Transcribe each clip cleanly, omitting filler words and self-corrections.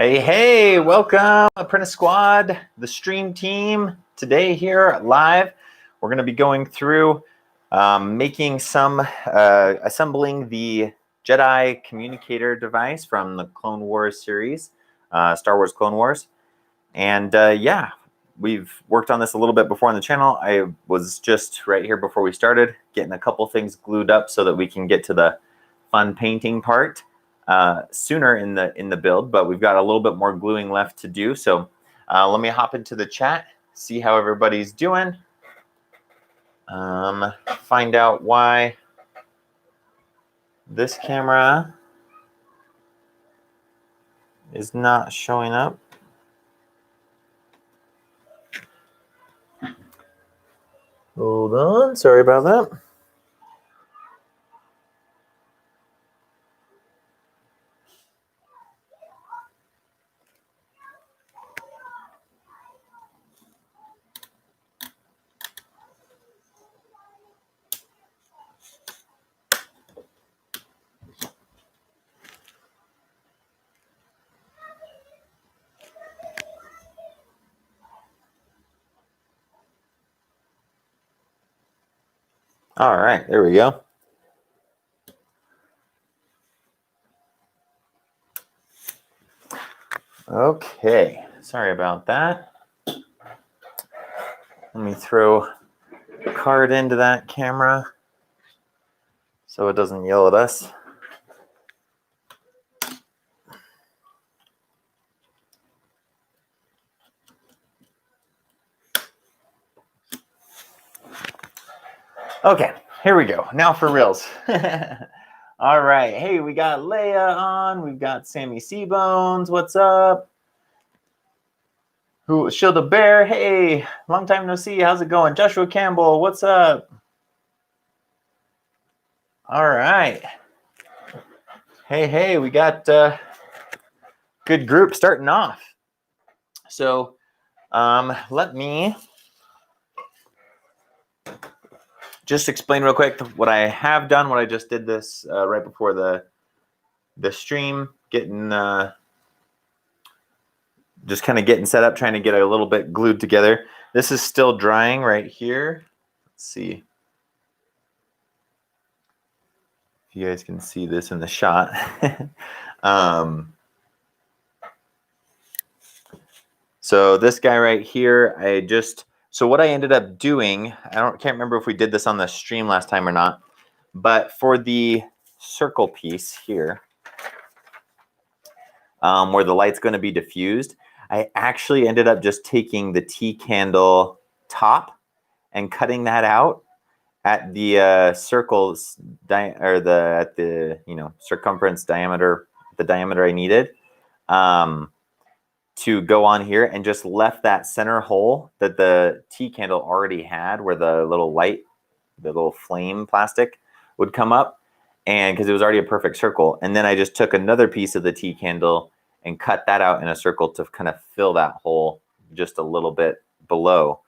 Hey, welcome Apprentice Squad, the stream team. Today here live, we're going to be going through making some, assembling the Jedi Communicator device from the Clone Wars series, Star Wars Clone Wars. And yeah, we've worked on this a little bit before on the channel. I was just right here before we started getting a couple things glued up so that we can get to the fun painting part sooner in the build, but we've got a little bit more gluing left to do. So let me hop into the chat, see how everybody's doing, find out why this camera is not showing up. Hold on, sorry about that. All right, there we go. Okay, sorry about that. Let me throw a card into that camera so it doesn't yell at us. Okay, here we go. Now for reals. All right. Hey, we got Leia on. We've got Sammy Seabones. What's up? Shield a Bear. Hey, long time no see. How's it going? Joshua Campbell. What's up? All right. Hey, we got good group starting off. So let me just explain real quick what I have done, what I just did this right before the stream, getting just kind of getting set up, trying to get a little bit glued together. This is still drying right here. Let's see if you guys can see this in the shot. So this guy right here, so what I ended up doing, can't remember if we did this on the stream last time or not, but for the circle piece here, where the light's going to be diffused, I actually ended up just taking the T candle top and cutting that out at the circles at the circumference diameter, the diameter I needed, to go on here, and just left that center hole that the T candle already had, where the little light, the little flame plastic would come up, and because it was already a perfect circle. And then I just took another piece of the T candle and cut that out in a circle to kind of fill that hole just a little bit below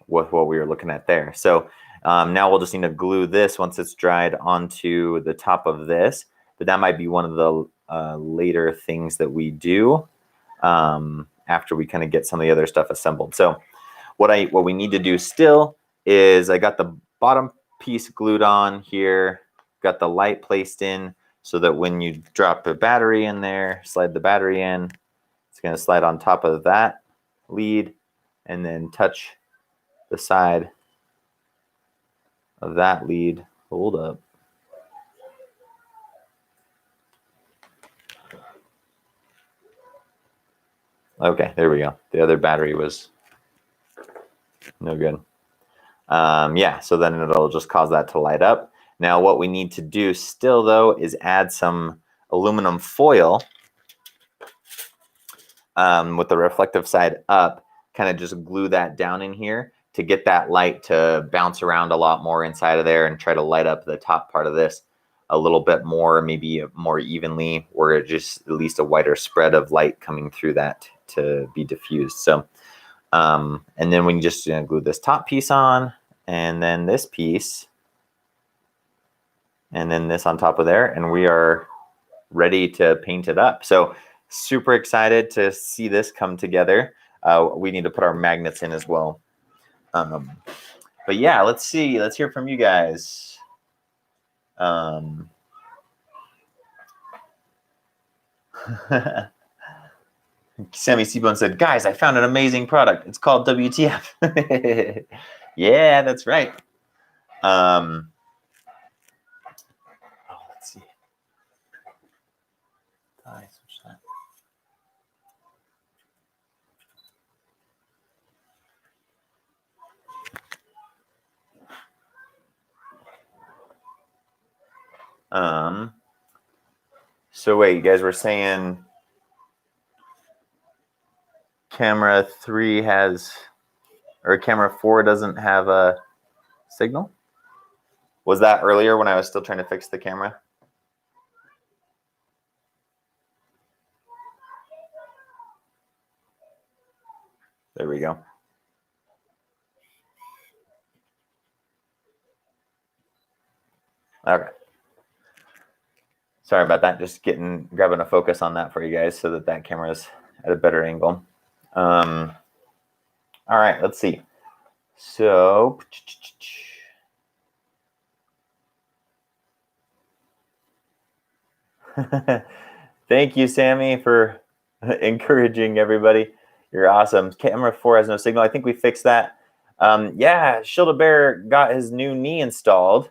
with what we were looking at there. So now we'll just need to glue this once it's dried onto the top of this. But that might be one of the later things that we do after we kind of get some of the other stuff assembled. So what we need to do still is I got the bottom piece glued on here, got the light placed in, so that when you drop a battery in there, slide the battery in, it's going to slide on top of that lead and then touch the side of that lead. Hold up. Okay, there we go. The other battery was no good. Yeah, so then it'll just cause that to light up. Now what we need to do still, though, is add some aluminum foil with the reflective side up, kind of just glue that down in here to get that light to bounce around a lot more inside of there and try to light up the top part of this a little bit more, maybe more evenly, or just at least a wider spread of light coming through that to be diffused. So, and then we can just glue this top piece on, and then this piece, and then this on top of there, and we are ready to paint it up. So super excited to see this come together. We need to put our magnets in as well. But yeah, let's see. Let's hear from you guys. Sammy Seabone said, "Guys, I found an amazing product. It's called WTF." Yeah, that's right. Let's see. Switch that. So wait, you guys were saying camera 3 has, or camera 4 doesn't have a signal? Was that earlier when I was still trying to fix the camera? There we go. Okay. Sorry about that. Just grabbing a focus on that for you guys so that camera is at a better angle. All right, let's see. So, thank you, Sammy, for encouraging everybody. You're awesome. Camera 4 has no signal. I think we fixed that. Yeah, Shilda Bear got his new knee installed.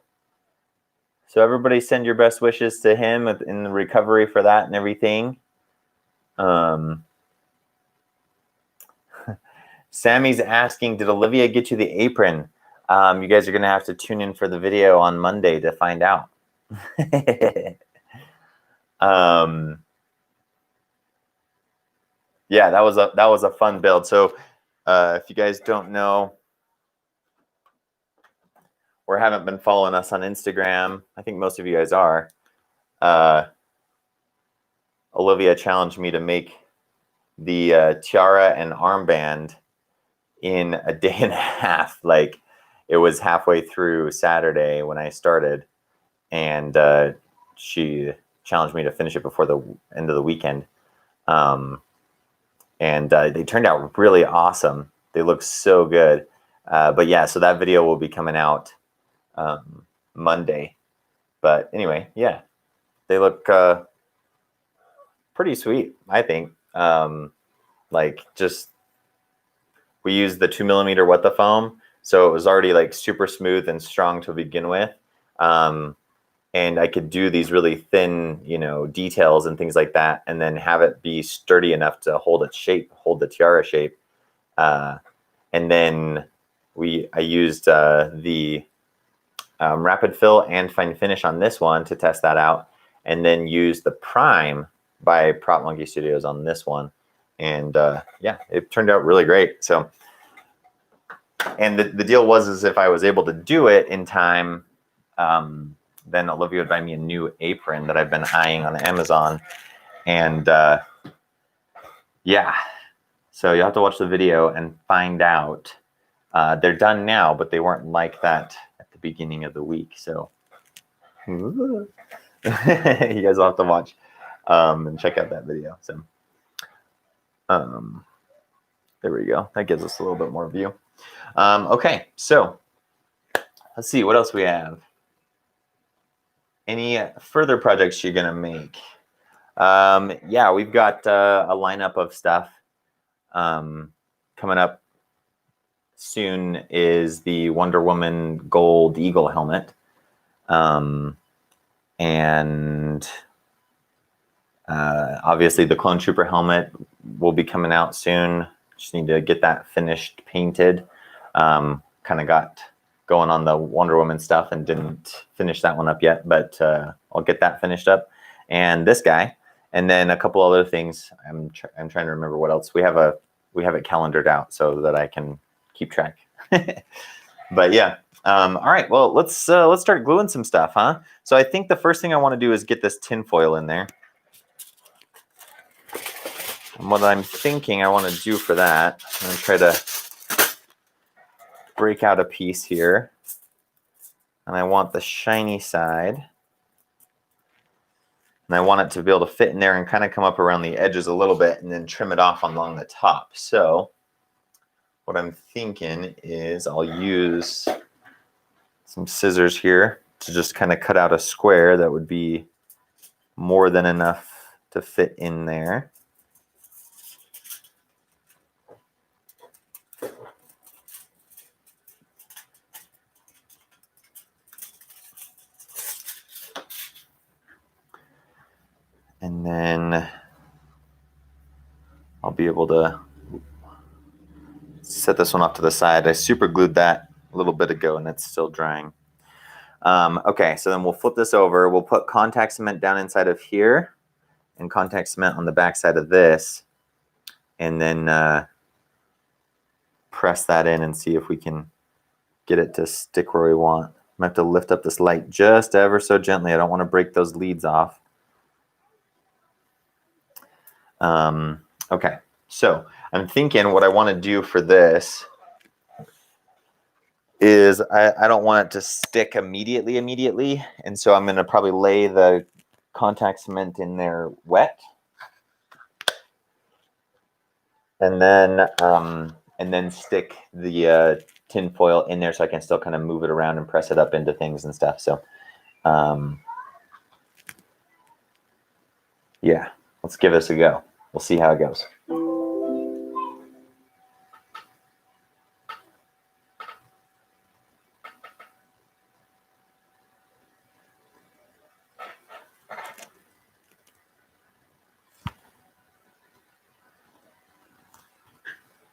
So everybody send your best wishes to him in the recovery for that and everything. Sammy's asking, did Olivia get you the apron? You guys are going to have to tune in for the video on Monday to find out. Yeah, that was a fun build. So if you guys don't know or haven't been following us on Instagram, I think most of you guys are. Olivia challenged me to make the tiara and armband in a day and a half. Like, it was halfway through Saturday when I started, and she challenged me to finish it before the end of the weekend. And they turned out really awesome. They look so good. But yeah, so that video will be coming out Monday. But anyway, yeah, they look pretty sweet, I think. Like, just, we used the 2mm What the Foam, so it was already like super smooth and strong to begin with. And I could do these really thin, details and things like that, and then have it be sturdy enough to hold its shape, hold the tiara shape. And then I used the Rapid Fill and Fine Finish on this one to test that out, and then used the Prime by Prop Monkey Studios on this one. And yeah, it turned out really great. So, and the deal was, is if I was able to do it in time, then Olivia would buy me a new apron that I've been eyeing on Amazon. And yeah, so you'll have to watch the video and find out. They're done now, but they weren't like that at the beginning of the week. So you guys will have to watch and check out that video. So there we go. That gives us a little bit more view. Okay, so let's see what else we have. Any further projects you're gonna make? Yeah, we've got a lineup of stuff. Coming up soon is the Wonder Woman Gold Eagle helmet. And obviously the Clone Trooper helmet will be coming out soon. Just need to get that finished, painted. Kind of got going on the Wonder Woman stuff and didn't finish that one up yet, but I'll get that finished up. And this guy, and then a couple other things. I'm trying to remember what else. We have it calendared out so that I can keep track. But yeah, all right. Well, let's start gluing some stuff, huh? So I think the first thing I want to do is get this tin foil in there. And what I'm thinking I want to do for that, I'm going to try to break out a piece here. And I want the shiny side. And I want it to be able to fit in there and kind of come up around the edges a little bit and then trim it off along the top. So what I'm thinking is I'll use some scissors here to just kind of cut out a square that would be more than enough to fit in there. And then I'll be able to set this one off to the side. I super glued that a little bit ago and it's still drying. Okay, so then we'll flip this over. We'll put contact cement down inside of here and contact cement on the back side of this, and then press that in and see if we can get it to stick where we want. I'm gonna have to lift up this light just ever so gently. I don't want to break those leads off. Okay, so I'm thinking what I want to do for this is I don't want it to stick immediately, and so I'm going to probably lay the contact cement in there wet, and then stick the tin foil in there so I can still kind of move it around and press it up into things and stuff. So yeah, let's give this a go. We'll see how it goes.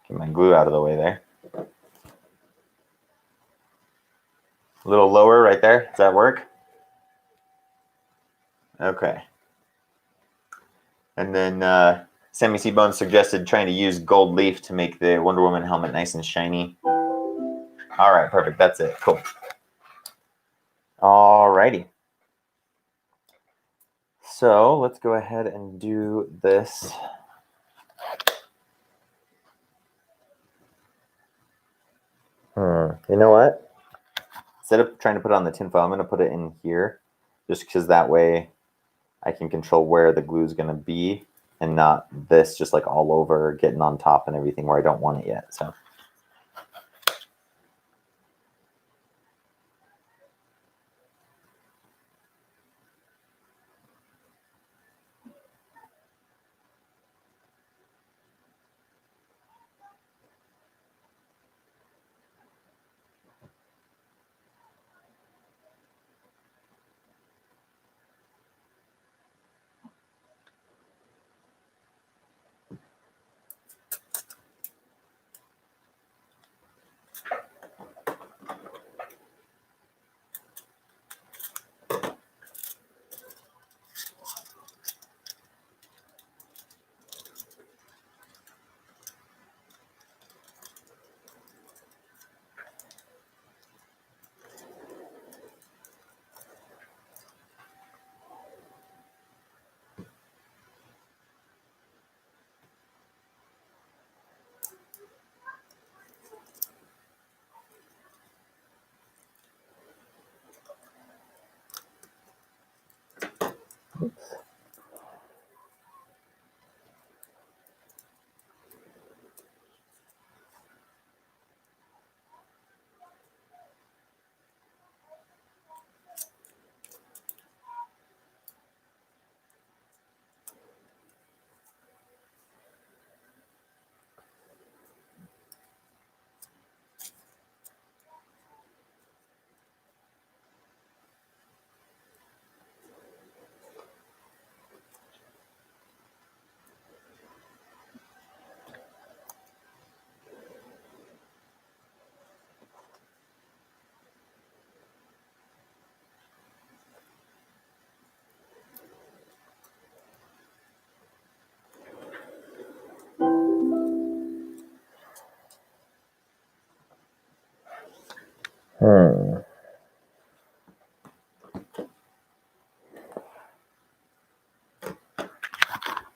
Get my glue out of the way there. A little lower right there. Does that work? Okay. And then Sammy Seabone suggested trying to use gold leaf to make the Wonder Woman helmet nice and shiny. All right, perfect. That's it. Cool. All righty. So let's go ahead and do this. You know what? Instead of trying to put it on the tinfoil, I'm going to put it in here, just because that way I can control where the glue is going to be and not this just like all over getting on top and everything where I don't want it yet. So.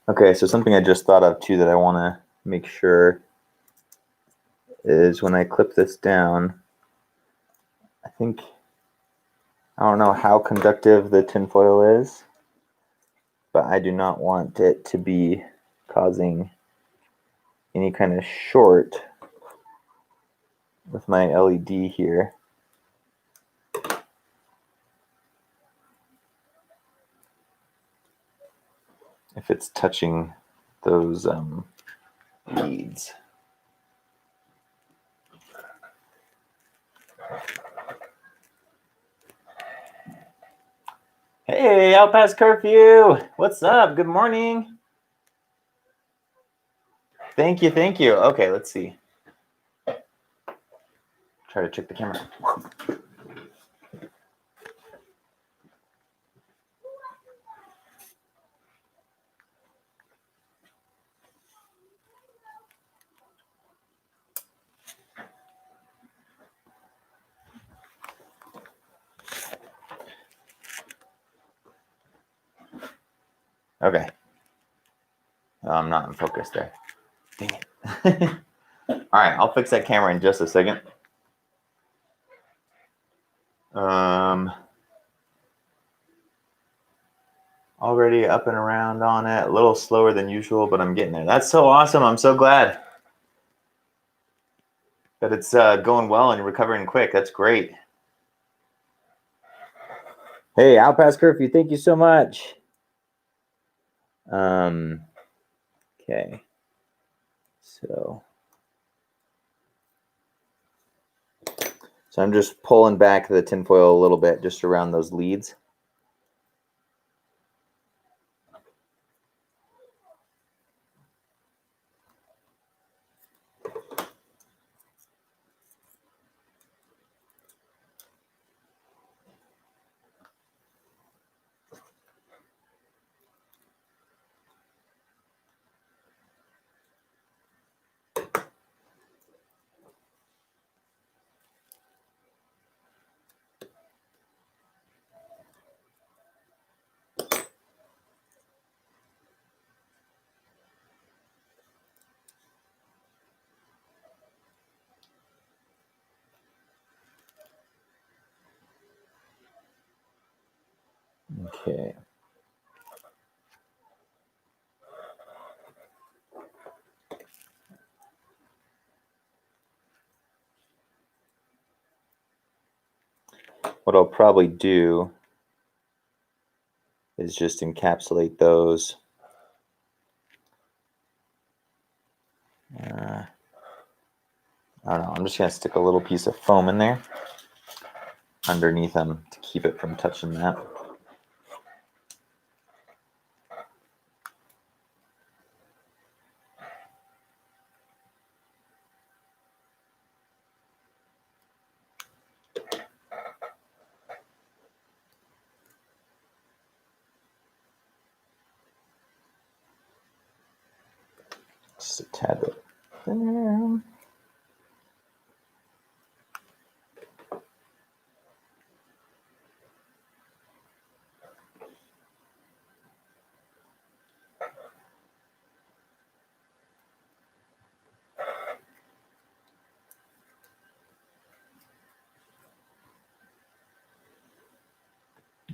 Okay, so something I just thought of too that I want to make sure is when I clip this down, I don't know how conductive the tinfoil is, but I do not want it to be causing any kind of short with my LED here. If it's touching those leads. Hey, out past curfew. What's up? Good morning. Thank you, thank you. Okay, let's see. Try to check the camera. Okay. Oh, I'm not in focus there. Dang it. All right, I'll fix that camera in just a second. Already up and around on it, a little slower than usual, but I'm getting there. That's so awesome. I'm so glad that it's going well and recovering quick. That's great. Hey, out past curfew, thank you so much. Okay. So I'm just pulling back the tinfoil a little bit just around those leads. Okay. What I'll probably do is just encapsulate those. I don't know. I'm just going to stick a little piece of foam in there underneath them to keep it from touching that. Just a tad bit there.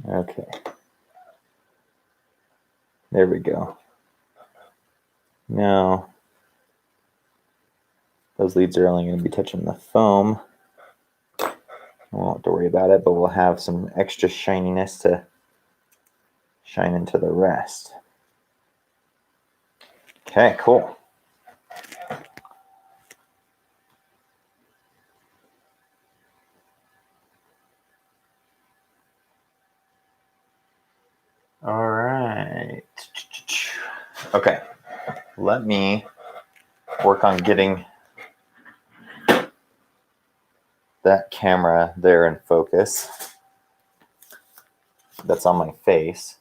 Okay. There we go. Now, those leads are only going to be touching the foam. We won't have to worry about it, but we'll have some extra shininess to shine into the rest. Okay, cool. All right. Okay, let me work on getting that camera there in focus. That's on my face.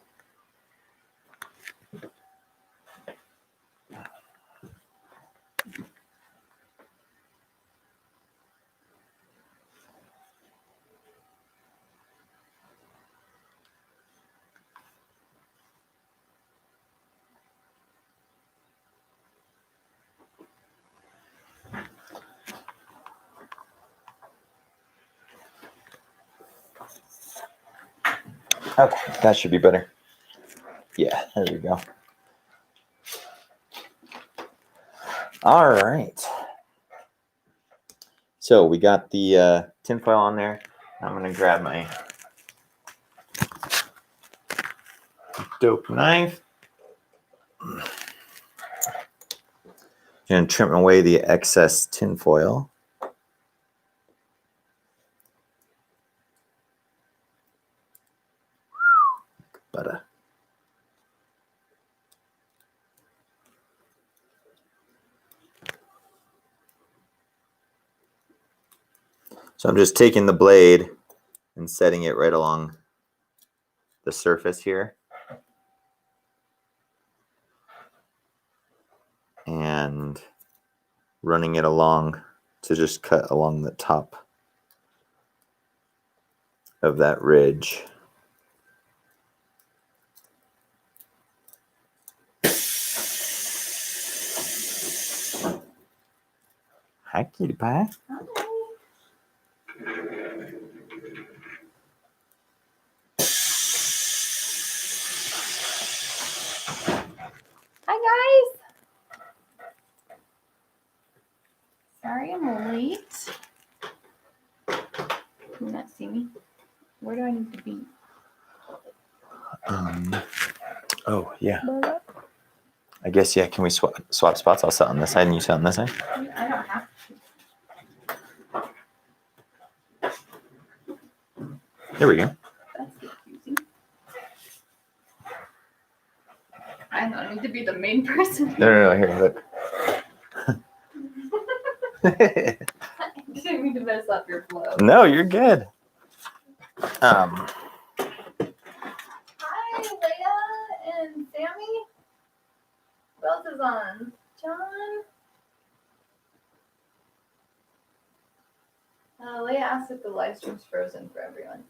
Okay, that should be better. Yeah, there we go. All right. So we got the tinfoil on there. I'm going to grab my dope knife. And trim away the excess tinfoil. Butter. So I'm just taking the blade and setting it right along the surface here. And running it along to just cut along the top of that ridge. Hi, cutie pie. Hi. Hi, guys. Sorry I'm late. Can you not see me? Where do I need to be? Oh, yeah. I guess, yeah, can we swap spots? I'll sit on this side and you sit on this side. I don't have to. There we go. That's confusing. I don't need to be the main person. No, here, look. I didn't mean to mess up your flow. No, you're good. Hi, Leia and Sammy. Who else is on? John? Leia asked if the live stream's frozen for everyone.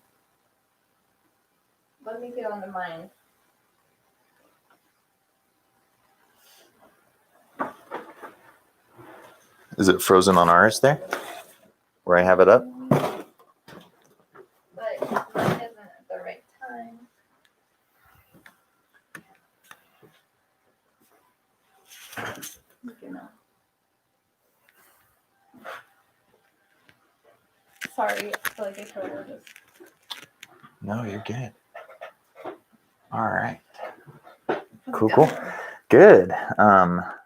Let me get on to mine. Is it frozen on ours there? Where I have it up? But mine isn't at the right time. You know. Sorry, I feel like I totally just. No, you're good. All right. Cool. Good.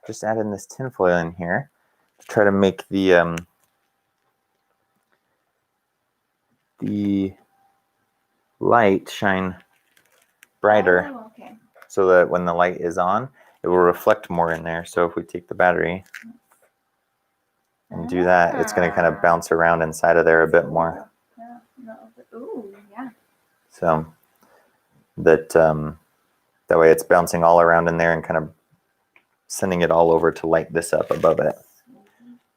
Just adding this tinfoil in here to try to make the light shine brighter. Oh, okay. So that when the light is on, it will reflect more in there. So if we take the battery and do that, it's going to kind of bounce around inside of there a bit more. Yeah. No. Ooh, yeah. So that that way it's bouncing all around in there and kind of sending it all over to light this up above it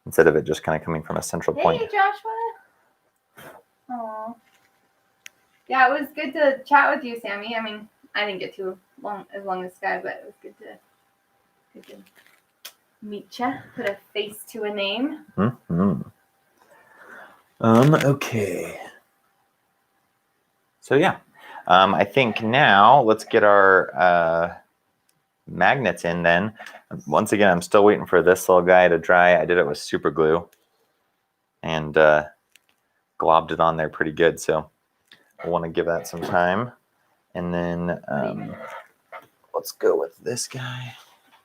instead of it just kind of coming from a central point. Hey, Joshua. Aw. Yeah, it was good to chat with you, Sammy. I mean, I didn't get too long as Sky, but it was good to meet you. Put a face to a name. Mm-hmm. Okay. So yeah, I think now let's get our magnets in then. Once again, I'm still waiting for this little guy to dry. I did it with super glue and globbed it on there pretty good. So I want to give that some time. And then let's go with this guy.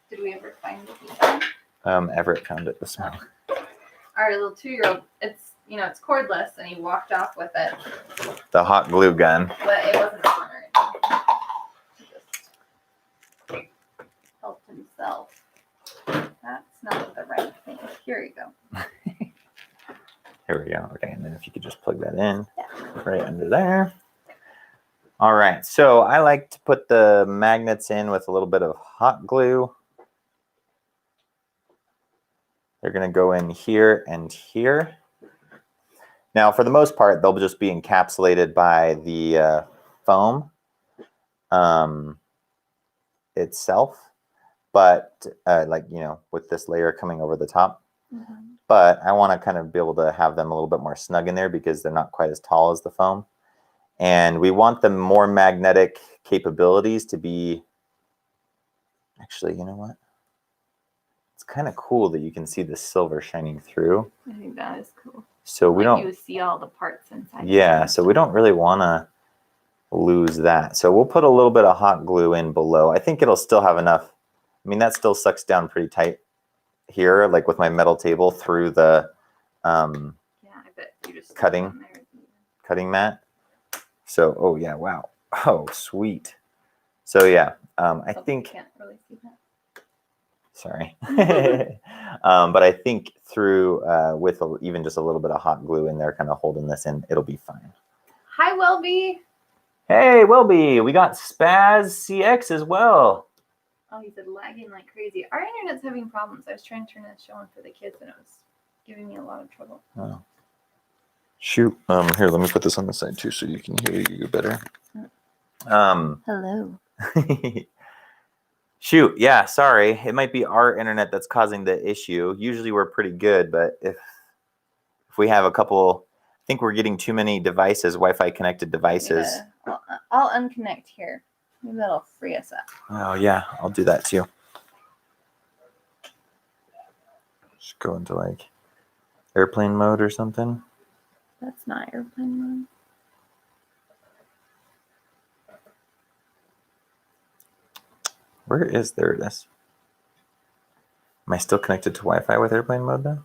Did we ever find it? Everett found it this morning. Our little 2-year-old, it's cordless, and he walked off with it. The hot glue gun. But it wasn't on or anything. He just helped himself. That's not the right thing. Here you go. Here we go. Okay, and then if you could just plug that in right under there. All right, so I like to put the magnets in with a little bit of hot glue. They're going to go in here and here. Now, for the most part, they'll just be encapsulated by the foam itself, but with this layer coming over the top. Mm-hmm. But I want to kind of be able to have them a little bit more snug in there because they're not quite as tall as the foam. And we want the more magnetic capabilities to be Actually, you know what? It's kind of cool that you can see the silver shining through. I think that is cool. So we don't. You see all the parts inside. Yeah, so we don't really want to lose that. So we'll put a little bit of hot glue in below. I think it'll still have enough. I mean, that still sucks down pretty tight here, like with my metal table through the I bet you just cutting mat. So, oh yeah, wow. Oh, sweet. So yeah, I think. Can't really see that. Sorry. But I think through with even just a little bit of hot glue in there, kind of holding this in, it'll be fine. Hi, Welby. Hey, Welby, we got Spaz CX as well. Oh, he said lagging like crazy. Our internet's having problems. I was trying to turn this show on for the kids, and it was giving me a lot of trouble. Oh. Shoot. Here, let me put this on the side too, so you can hear you better. Hello. Shoot. Yeah. Sorry. It might be our internet that's causing the issue. Usually we're pretty good, but if we have a couple, I think we're getting too many devices, Wi-Fi connected devices. Yeah. I'll unconnect here. Maybe that'll free us up. Oh yeah, I'll do that too. Just go into like airplane mode or something. That's not airplane mode. Where is there? It is. Am I still connected to Wi-Fi with airplane mode though?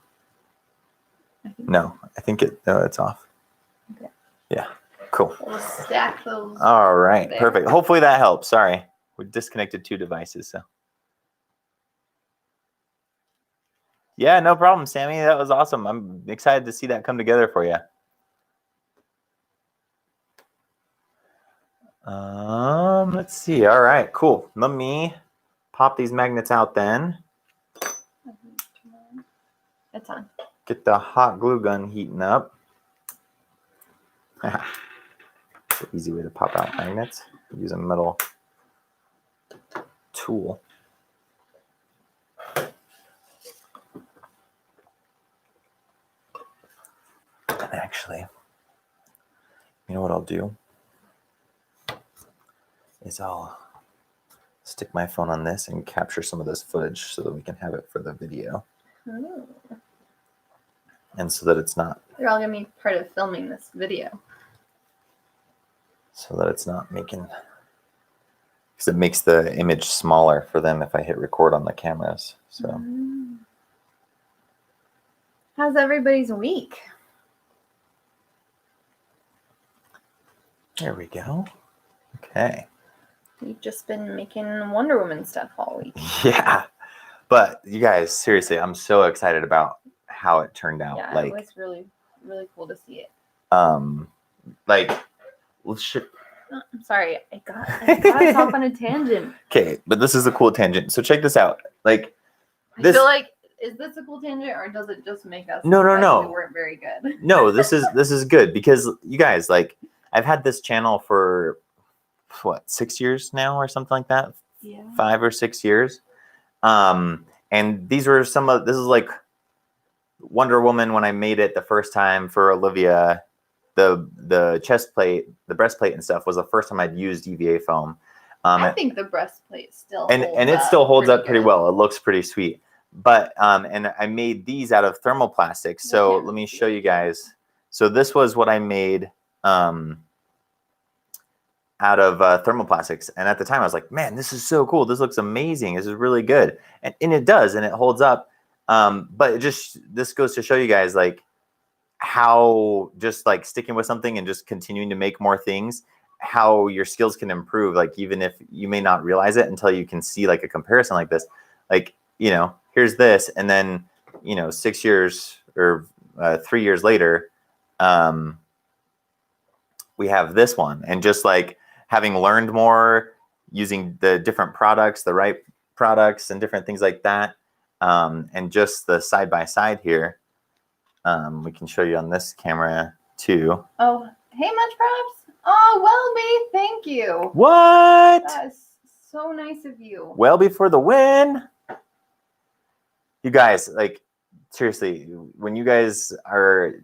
No, I think it's off. Okay. Yeah, cool. We'll stack those. All right, there. perfect. Hopefully that helps. Sorry, we disconnected 2 devices. So. Yeah, no problem, Sammy. That was awesome. I'm excited to see that come together for you. Let's see. All right, cool. Let me pop these magnets out then. It's on. Get the hot glue gun heating up. It's an easy way to pop out magnets. Use a metal tool. And actually, you know what I'll do? Is I'll stick my phone on this and capture some of this footage so that we can have it for the video. Ooh. And so that it's not. They're all going to be part of filming this video. So that it's not making. Because it makes the image smaller for them if I hit record on the cameras. So. How's everybody's week? There we go. Okay. We've just been making Wonder Woman stuff all week. Yeah. But you guys, seriously, I'm so excited about how it turned out. Yeah, like, it was really, really cool to see it. Like, let's ship. I'm sorry, I got us off on a tangent. Okay, but this is a cool tangent. So check this out. Like, I feel like, is this a cool tangent, or does it just make us? No. We weren't very good. No, this is good because you guys, like, I've had this channel for what, 6 years now or something like that. Yeah. 5 or 6 years. And these were this is like Wonder Woman when I made it the first time for Olivia. The chest plate, the breastplate and stuff was the first time I'd used EVA foam. I think the breastplate still and it still holds up pretty well. It looks pretty sweet. But and I made these out of thermoplastics. So let me show you guys. So this was what I made out of thermoplastics. And at the time I was like, man, this is so cool. This looks amazing. This is really good. And it does, and it holds up. But this goes to show you guys like how just like sticking with something and just continuing to make more things, how your skills can improve. Like, even if you may not realize it until you can see like a comparison like this, like, you know, here's this. And then, you know, 6 years or 3 years later, we have this one. And just like having learned more using the different products, the right products and different things like that. And just the side-by-side here. We can show you on this camera too. Oh, hey, much props. Oh, Welby, thank you. What? That is so nice of you. Welby for the win. You guys, like, seriously, when you guys are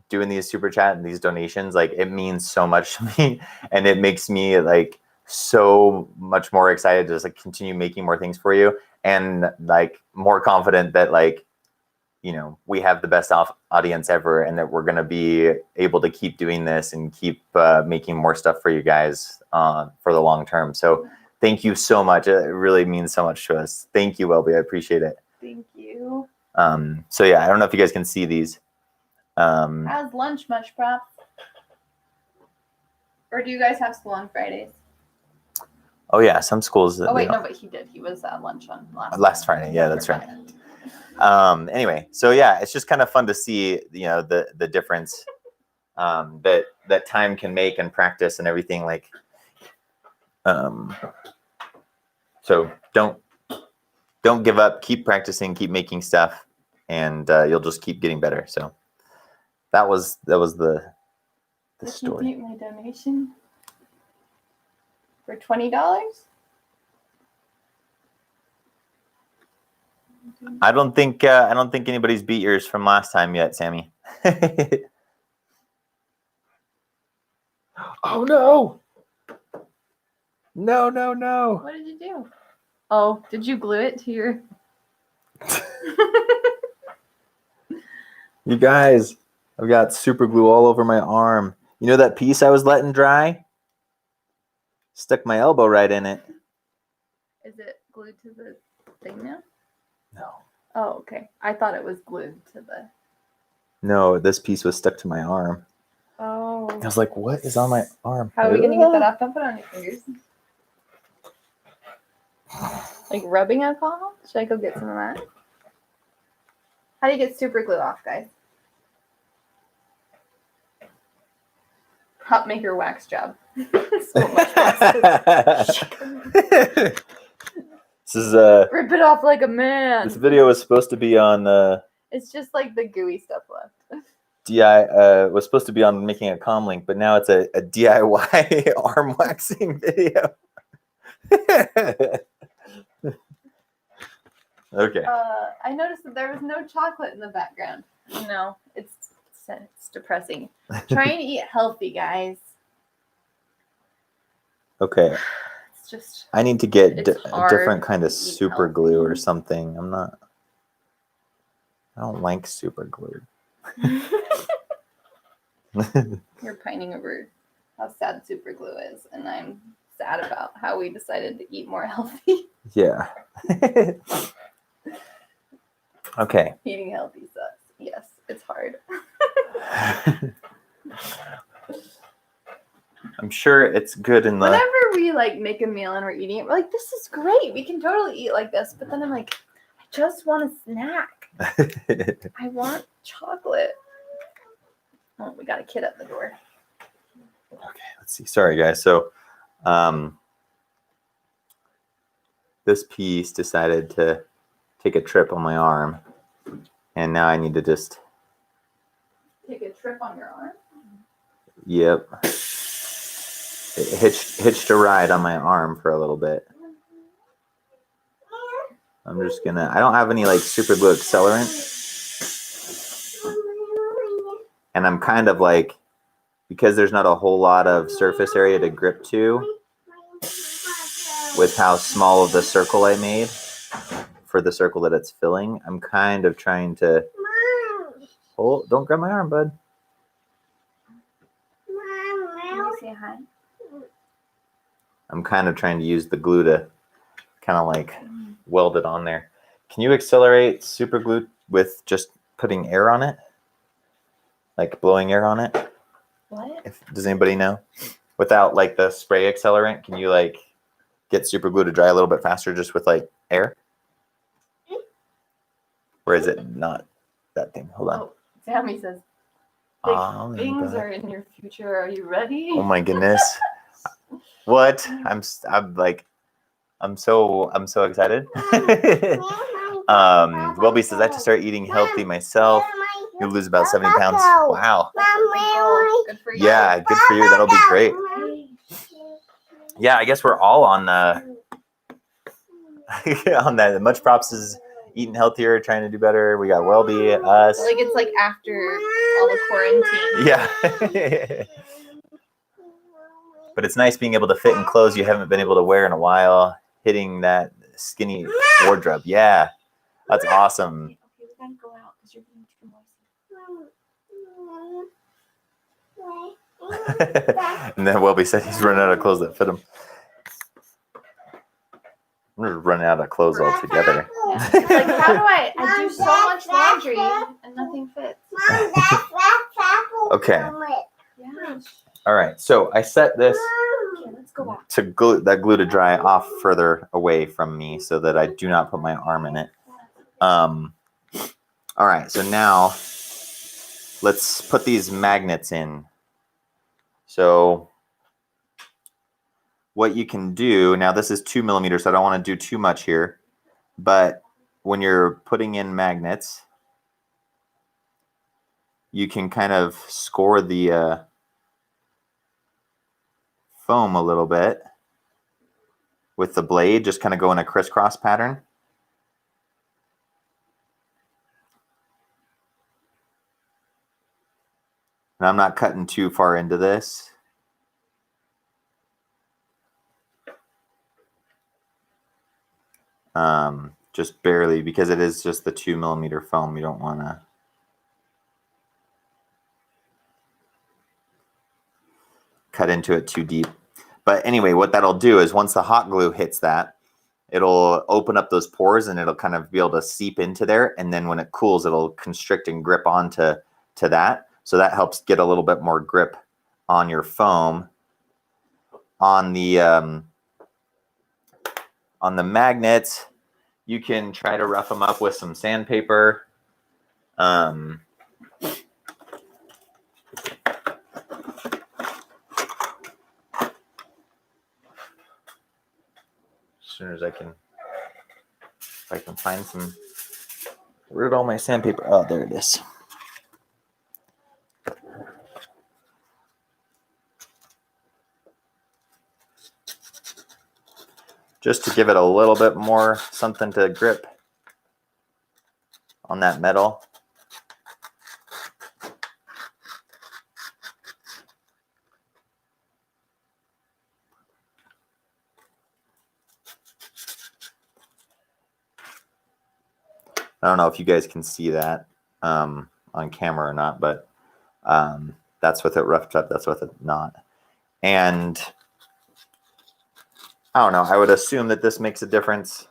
doing these super chat and these donations, like, it means so much to me, and it makes me like so much more excited to just like continue making more things for you, and like more confident that like, you know, we have the best audience ever, and that we're going to be able to keep doing this and keep making more stuff for you guys for the long term. So thank you so much. It really means so much to us. Thank you, Welby. I appreciate it. Thank you. So yeah, I don't know if you guys can see these. How's lunch, much props? Or do you guys have school on Fridays? Oh yeah, some schools. Oh wait, no, but he did. He was at lunch on last Friday. Yeah, that's right. Anyway, so yeah, it's just kind of fun to see, you know, the difference that time can make, and practice and everything. Like, so don't give up. Keep practicing. Keep making stuff, and you'll just keep getting better. So that was the story. Did you beat my donation for $20? I don't think anybody's beat yours from last time yet, Sammy. Oh no! No! What did you do? Oh, did you glue it to your? You guys, I've got super glue all over my arm. You know that piece I was letting dry? Stuck my elbow right in it. Is it glued to the thing now? No. Oh, okay. I thought it was glued to the. No, this piece was stuck to my arm. Oh. I was like, what is on my arm? How are we going to get that off? Don't put it on your fingers. Like rubbing alcohol? Should I go get some of that? How do you get super glue off, guys? Hot maker wax job. So much wax. This is Rip it off like a man. This video was supposed to be on It's just like the gooey stuff left. was supposed to be on making a comm link, but now it's a DIY arm waxing video. Okay. I noticed that there was no chocolate in the background. No, it's depressing. Try and eat healthy, guys. Okay. It's just. I need to get a hard different kind of to eat super healthy. glue or something. I don't like super glue. You're pining over how sad super glue is, and I'm sad about how we decided to eat more healthy. Yeah. Okay. Eating healthy sucks. Yes, it's hard. I'm sure it's good in the. Whenever we like make a meal and we're eating it, we're like, this is great. We can totally eat like this. But then I'm like, I just want a snack. I want chocolate. Oh, we got a kid at the door. Okay, let's see. Sorry, guys. So, this piece decided to take a trip on my arm, and now I need to just. Take a trip on your arm? Yep. It hitched a ride on my arm for a little bit. I'm just gonna. I don't have any like super glue accelerant, and I'm kind of like, because there's not a whole lot of surface area to grip to with how small of the circle I made for the circle that it's filling. I'm kind of trying to. Oh, don't grab my arm, bud. Can you say hi? I'm kind of trying to use the glue to kind of like weld it on there. Can you accelerate super glue with just putting air on it? Like blowing air on it? What? Does anybody know? Without like the spray accelerant, can you like get super glue to dry a little bit faster just with like air? Or is it not that thing? Hold on. Oh, Sammy says, big things are in your future. Are you ready? Oh my goodness. What? I'm so excited. Welby says I have to start eating healthy myself. You'll lose about 70 pounds. Wow. Good for you. Yeah, good for you. That'll be great. Yeah, I guess we're all on on that. Much props is eating healthier, trying to do better. We got Welby, us. Like it's like after all the quarantine. Yeah. But it's nice being able to fit in clothes you haven't been able to wear in a while, hitting that skinny wardrobe. Yeah, that's awesome. Okay, we gotta go out because you're being too noisy. And then Welby said he's running out of clothes that fit him. We're running out of clothes altogether. Yeah. Like, how do I do so much laundry and nothing fits? Okay. Yeah. All right. So I set this Okay, let's go out. to glue to dry off further away from me so that I do not put my arm in it. All right. So now let's put these magnets in. So what you can do now, this is 2 millimeters, so I don't want to do too much here. But when you're putting in magnets, you can kind of score the foam a little bit with the blade, just kind of go in a crisscross pattern. And I'm not cutting too far into this. Just barely, because it is just the 2 millimeter foam. You don't want to cut into it too deep. But anyway, what that'll do is once the hot glue hits that, it'll open up those pores and it'll kind of be able to seep into there. And then when it cools, it'll constrict and grip onto that. So that helps get a little bit more grip on your foam. On the magnets, you can try to rough them up with some sandpaper. As soon as I can, if I can find some, where did all my sandpaper? Oh, there it is. Just to give it a little bit more something to grip on that metal. I don't know if you guys can see that on camera or not, but that's with it roughed up, that's with it not. And I don't know, I would assume that this makes a difference.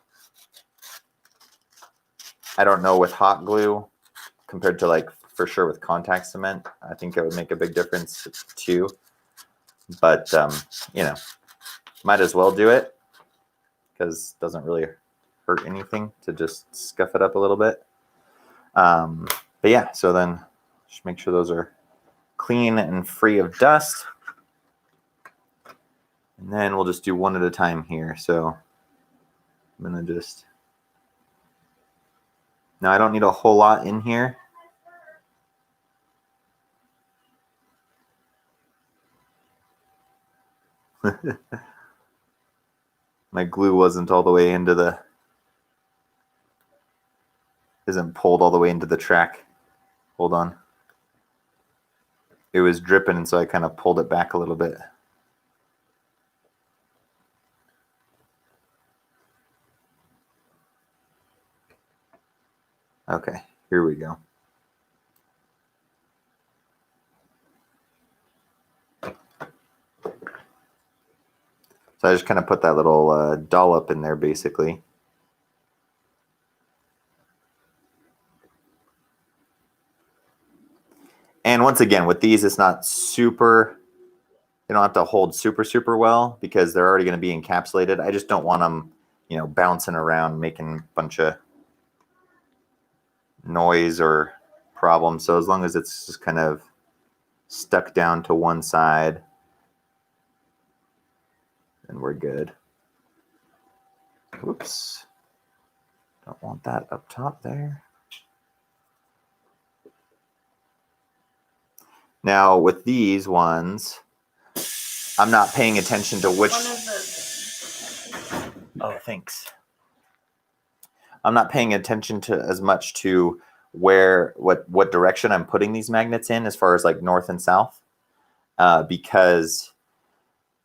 I don't know with hot glue compared to, like, for sure with contact cement. I think it would make a big difference too. But, you know, might as well do it because it doesn't really hurt anything to just scuff it up a little bit. But yeah, so then just make sure those are clean and free of dust. And then we'll just do one at a time here. So I'm going to just, now I don't need a whole lot in here. My glue wasn't all the way into the, isn't pulled all the way into the track. Hold on. It was dripping, and so I kind of pulled it back a little bit. Okay, here we go. So I just kind of put that little dollop in there, basically. And once again, with these, it's not super, you don't have to hold super well because they're already going to be encapsulated. I just don't want them, you know, bouncing around, making a bunch of noise or problems. So as long as it's just kind of stuck down to one side, then we're good. Whoops. Don't want that up top there. Now with these ones, I'm not paying attention to which. Oh, thanks. I'm not paying attention to as much to where, what direction I'm putting these magnets in as far as like north and south, because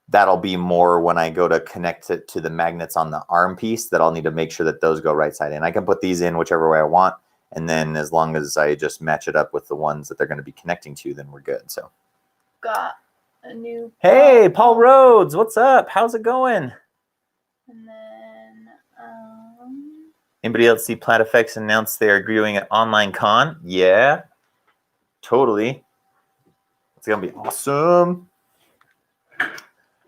that'll be more when I go to connect it to the magnets on the arm piece that I'll need to make sure that those go right side in. I can put these in whichever way I want. And then as long as I just match it up with the ones that they're going to be connecting to, then we're good. So got a new. Hey, Paul Rhodes, what's up? How's it going? And then, anybody else see PlatFX announce they are doing an online con? Yeah, totally. It's gonna be awesome.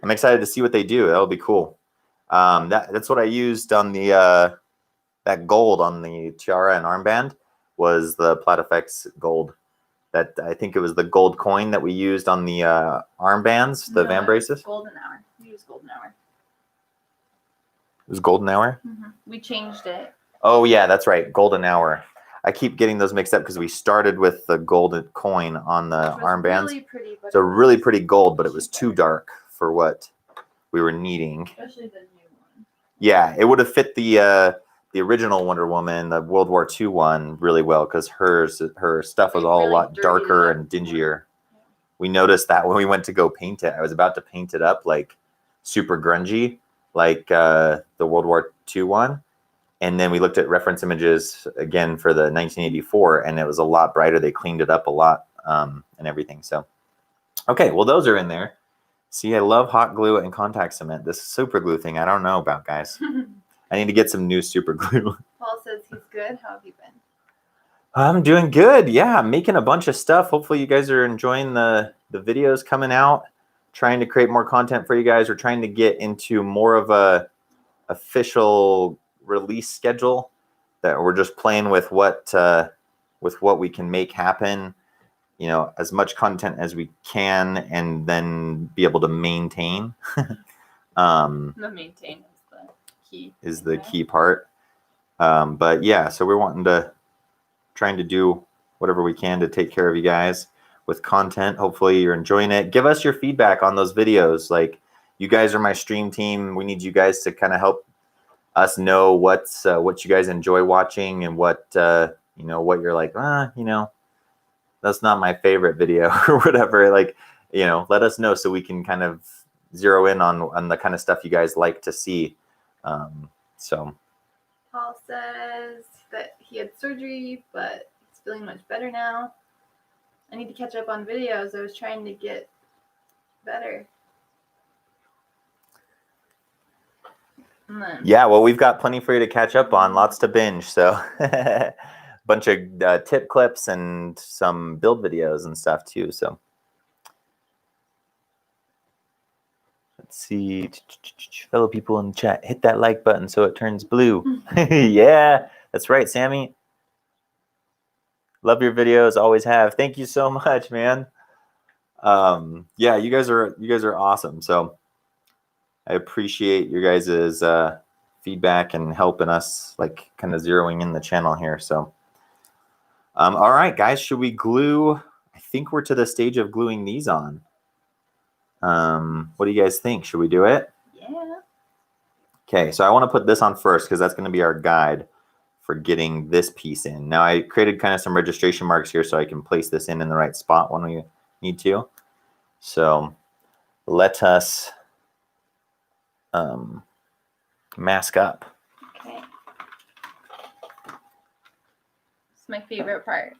I'm excited to see what they do. That'll be cool. That's what I used on the that gold on the tiara and armband was the PlatFX gold. That I think it was the gold coin that we used on the armbands, the Van braces. Golden hour. We used golden hour. It was golden hour. Mm-hmm. We changed it. Oh yeah, that's right, golden hour. I keep getting those mixed up because we started with the golden coin on the armbands. Really pretty, but it's a really pretty gold, but it was too dark for what we were needing. Especially the new one. Yeah, it would have fit the original Wonder Woman, the World War II one, really well because her stuff was all a lot darker and dingier. Yeah. We noticed that when we went to go paint it. I was about to paint it up like super grungy, like the World War II one. And then we looked at reference images again for the 1984, and it was a lot brighter. They cleaned it up a lot and everything. So, okay, well, those are in there. See, I love hot glue and contact cement. This super glue thing, I don't know about, guys. I need to get some new super glue. Paul says he's good. How have you been? I'm doing good. Yeah, I'm making a bunch of stuff. Hopefully you guys are enjoying the videos coming out. Trying to create more content for you guys. We're trying to get into more of a official release schedule that we're just playing with what we can make happen, you know, as much content as we can and then be able to maintain. The maintain is the key part. But yeah, so we're trying to do whatever we can to take care of you guys with content. Hopefully you're enjoying it. Give us your feedback on those videos. Like, you guys are my stream team. We need you guys to kind of help us know what you guys enjoy watching and what what you're like, that's not my favorite video or whatever. Like, let us know so we can kind of zero in on the kind of stuff you guys like to see. So Paul says that he had surgery, but he's feeling much better now. I need to catch up on videos. I was trying to get better. Yeah, well, we've got plenty for you to catch up on, lots to binge. So bunch of tip clips and some build videos and stuff too. So let's see, fellow people in the chat, hit that like button so it turns blue. Yeah, that's right, Sammy. Love your videos, always have. Thank you so much, man. Yeah, you guys are awesome. So I appreciate your guys' feedback and helping us, like, kind of zeroing in the channel here. So, all right, guys, should we glue? I think we're to the stage of gluing these on. What do you guys think? Should we do it? Yeah. Okay, so I want to put this on first because that's going to be our guide for getting this piece in. Now, I created kind of some registration marks here so I can place this in the right spot when we need to. So let us mask up. Okay. It's my favorite part.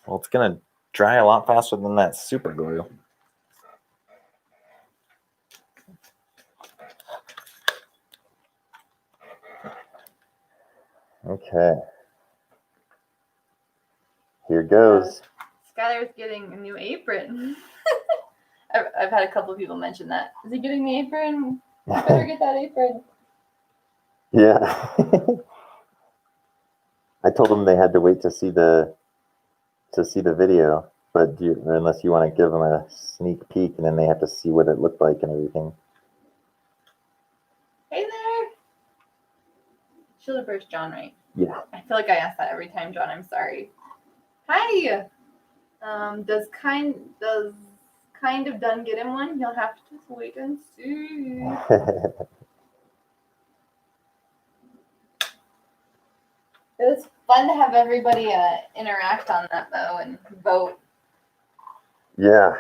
Well, it's going to dry a lot faster than that super glue. Okay. Here goes. Skylar's getting a new apron. I've had a couple of people mention that. Is he getting the apron? You better get that apron. Yeah. I told them they had to wait to see the video, but unless you want to give them a sneak peek, and then they have to see what it looked like and everything. Hey there. Should have burst John, right? Yeah. I feel like I ask that every time, John. I'm sorry. Hi. Does kind of done get him one? You'll have to just wait and see. It was fun to have everybody interact on that though and vote. Yeah.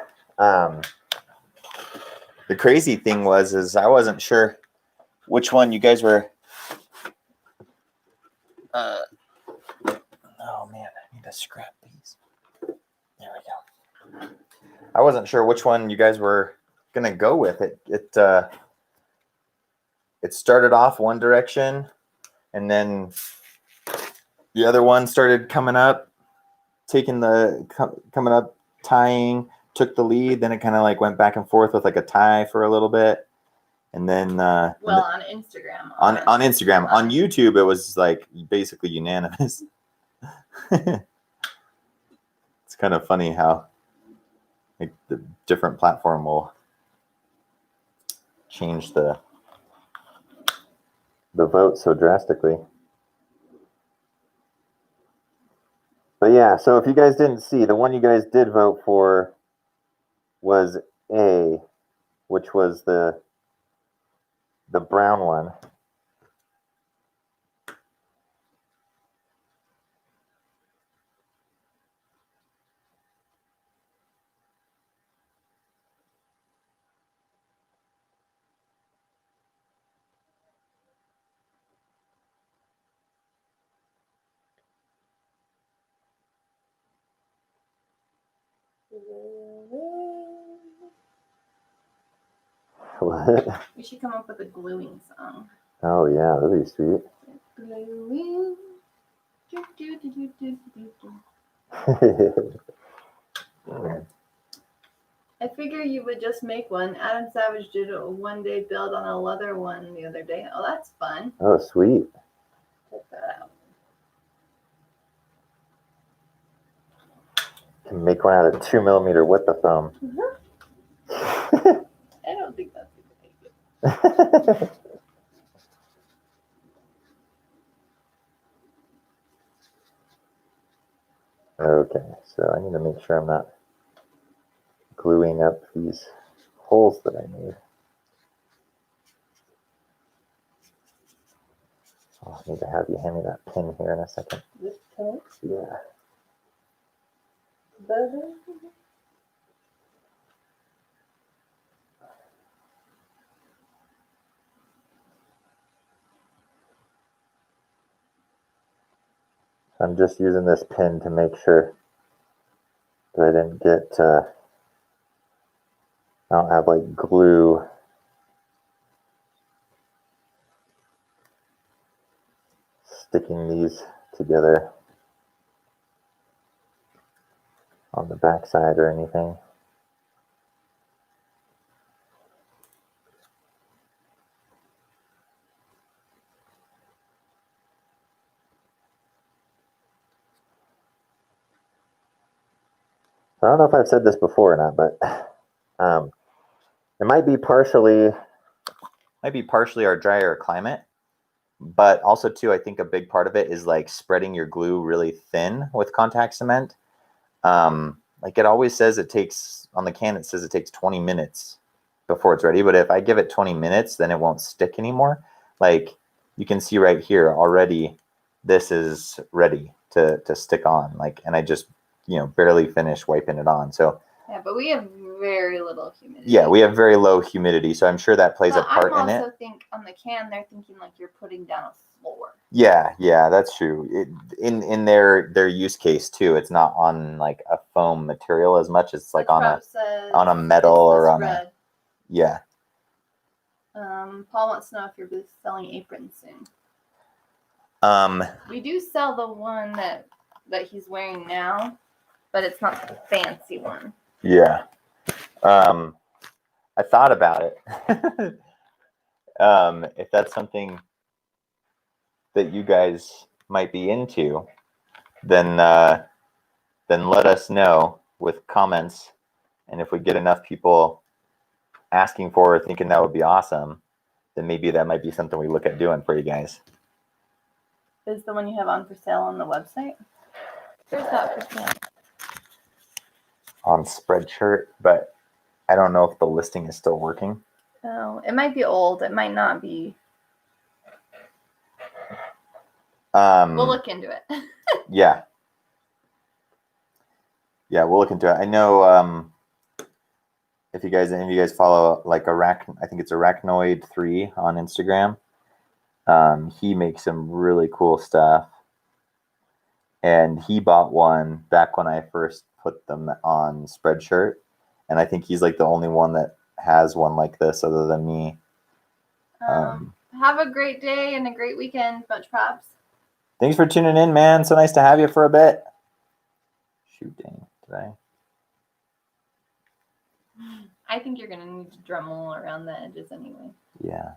The crazy thing is I wasn't sure which one you guys were. Oh man, I need to scrap these. There we go. I wasn't sure which one you guys were gonna go with. It started off one direction, and then the other one started coming up, coming up, tying, took the lead. Then it kind of like went back and forth with like a tie for a little bit, and then on Instagram. On Instagram, on YouTube, it was like basically unanimous. It's kind of funny how like the different platform will change the vote so drastically. But yeah, so if you guys didn't see, the one you guys did vote for was A, which was the brown one. What? We should come up with a gluing song. Oh yeah, that'd be sweet. Gluing. I figure you would just make one. Adam Savage did a one-day build on a leather one the other day. Oh, that's fun. Oh, sweet. Check that out. Can make one out of 2mm with the foam. I don't think that's a good idea. Okay, so I need to make sure I'm not gluing up these holes that I made. Oh, I need to have you hand me that pin here in a second. This pin? Yeah. I'm just using this pin to make sure that I didn't get, I don't have like glue sticking these together on the back side or anything. I don't know if I've said this before or not, but it might be partially our drier climate, but also too, I think a big part of it is like spreading your glue really thin with contact cement. Like it always says it takes, on the can it says it takes 20 minutes before it's ready, but if I give it 20 minutes, then it won't stick anymore. Like you can see right here already, this is ready to stick on, like, and I just, barely finished wiping it on. So yeah, but we have very little humidity. Yeah, we have very low humidity, so I'm sure that plays a part in it. I also think on the can they're thinking like you're putting down a floor. Yeah, that's true. In their use case too, it's not on like a foam material as much as it's like on a metal or on red. Yeah. Paul wants to know if you're selling aprons soon. We do sell the one that he's wearing now, but it's not the fancy one. Yeah. I thought about it. If that's something that you guys might be into, then let us know with comments. And if we get enough people asking for or thinking that would be awesome, then maybe that might be something we look at doing for you guys. Is the one you have on for sale on the website? There's that for sale. On Spreadshirt, but I don't know if the listing is still working. Oh, it might be old. It might not be. We'll look into it. Yeah, we'll look into it. I know if you guys follow like I think it's Arachnoid3 on Instagram. He makes some really cool stuff. And he bought one back when I first put them on Spreadshirt. And I think he's like the only one that has one like this other than me. Have a great day and a great weekend. Much props. Thanks for tuning in, man. So nice to have you for a bit. Shoot, dang. Did I? I think you're going to need to Dremel around the edges anyway. Yeah.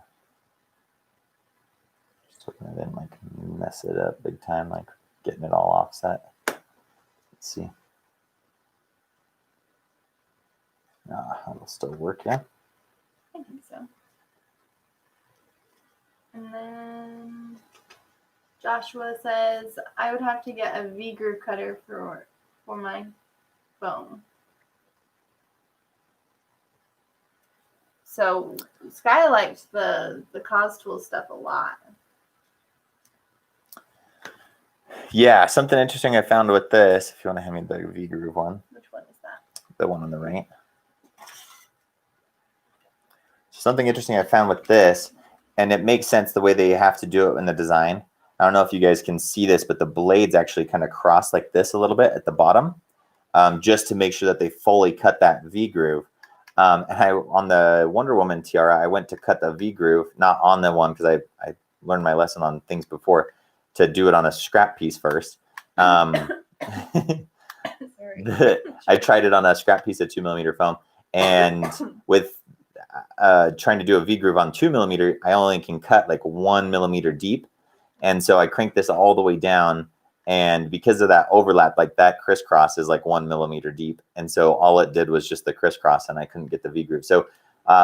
Just hoping I didn't like mess it up big time, like getting it all offset. Let's see. That'll still work, yeah? I think so. And then Joshua says, I would have to get a V-groove cutter for my phone. So Sky likes the Cause Tool stuff a lot. Yeah, something interesting I found with this, if you want to hand me the V-groove one. Which one is that? The one on the right. Something interesting I found with this, and it makes sense the way they have to do it in the design. I don't know if you guys can see this, but the blades actually kind of cross like this a little bit at the bottom, just to make sure that they fully cut that V-groove. And on the Wonder Woman tiara, I went to cut the V-groove, not on the one because I learned my lesson on things before, to do it on a scrap piece first. I tried it on a scrap piece of 2mm foam, and with trying to do a V-groove on 2mm, I only can cut like 1mm deep. And so I cranked this all the way down, and because of that overlap, like that crisscross is like 1mm deep. And so all it did was just the crisscross, and I couldn't get the V-groove. So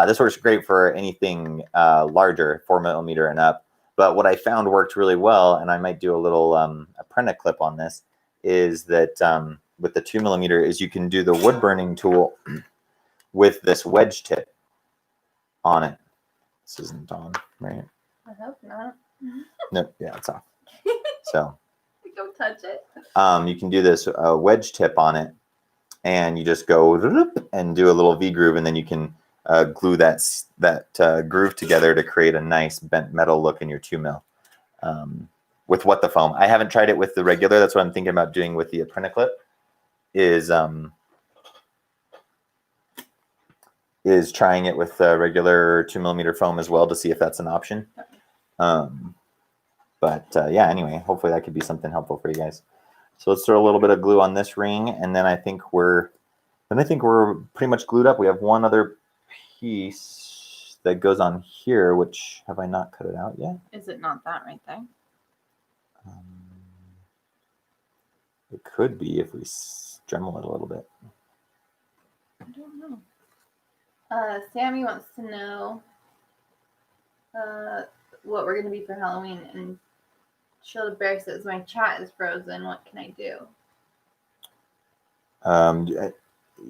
this works great for anything larger, 4mm and up. But what I found worked really well, and I might do a little apprentice clip on this, is that with the 2mm is you can do the wood burning tool with this wedge tip on it. This isn't on, right? I hope not. Nope, yeah, it's off. So don't touch it. You can do this wedge tip on it, and you just go and do a little V-groove, and then you can glue that groove together to create a nice bent metal look in your 2mm with What the Foam. I haven't tried it with the regular. That's what I'm thinking about doing with the apprentice clip. Is trying it with regular 2mm foam as well to see if that's an option. Yeah, anyway, hopefully that could be something helpful for you guys. So let's throw a little bit of glue on this ring, and then I think we're pretty much glued up. We have one other piece that goes on here, which have I not cut it out yet? Is it not that right there? It could be if we Dremel it a little bit. I don't know. Sammy wants to know what we're going to be for Halloween, and Shielded Bear says, my chat is frozen. What can I do?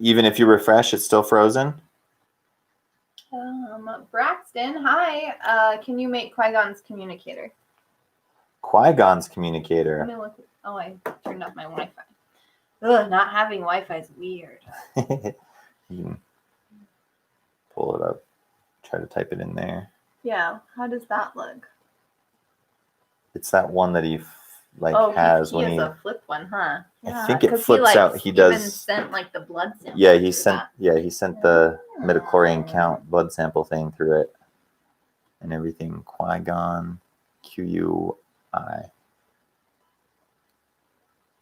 Even if you refresh, it's still frozen? Braxton, hi. Can you make Qui-Gon's communicator? Qui-Gon's communicator? Let me look. Oh, I turned off my Wi-Fi. Ugh, not having Wi-Fi is weird. You can pull it up. Try to type it in there. Yeah, how does that look? It's that one that he has he when has a flip one, huh? I think it flips out. He does. Even sent like the blood sample. Yeah, he sent the midichlorian count blood sample thing through it, and everything. Qui-Gon, QUI,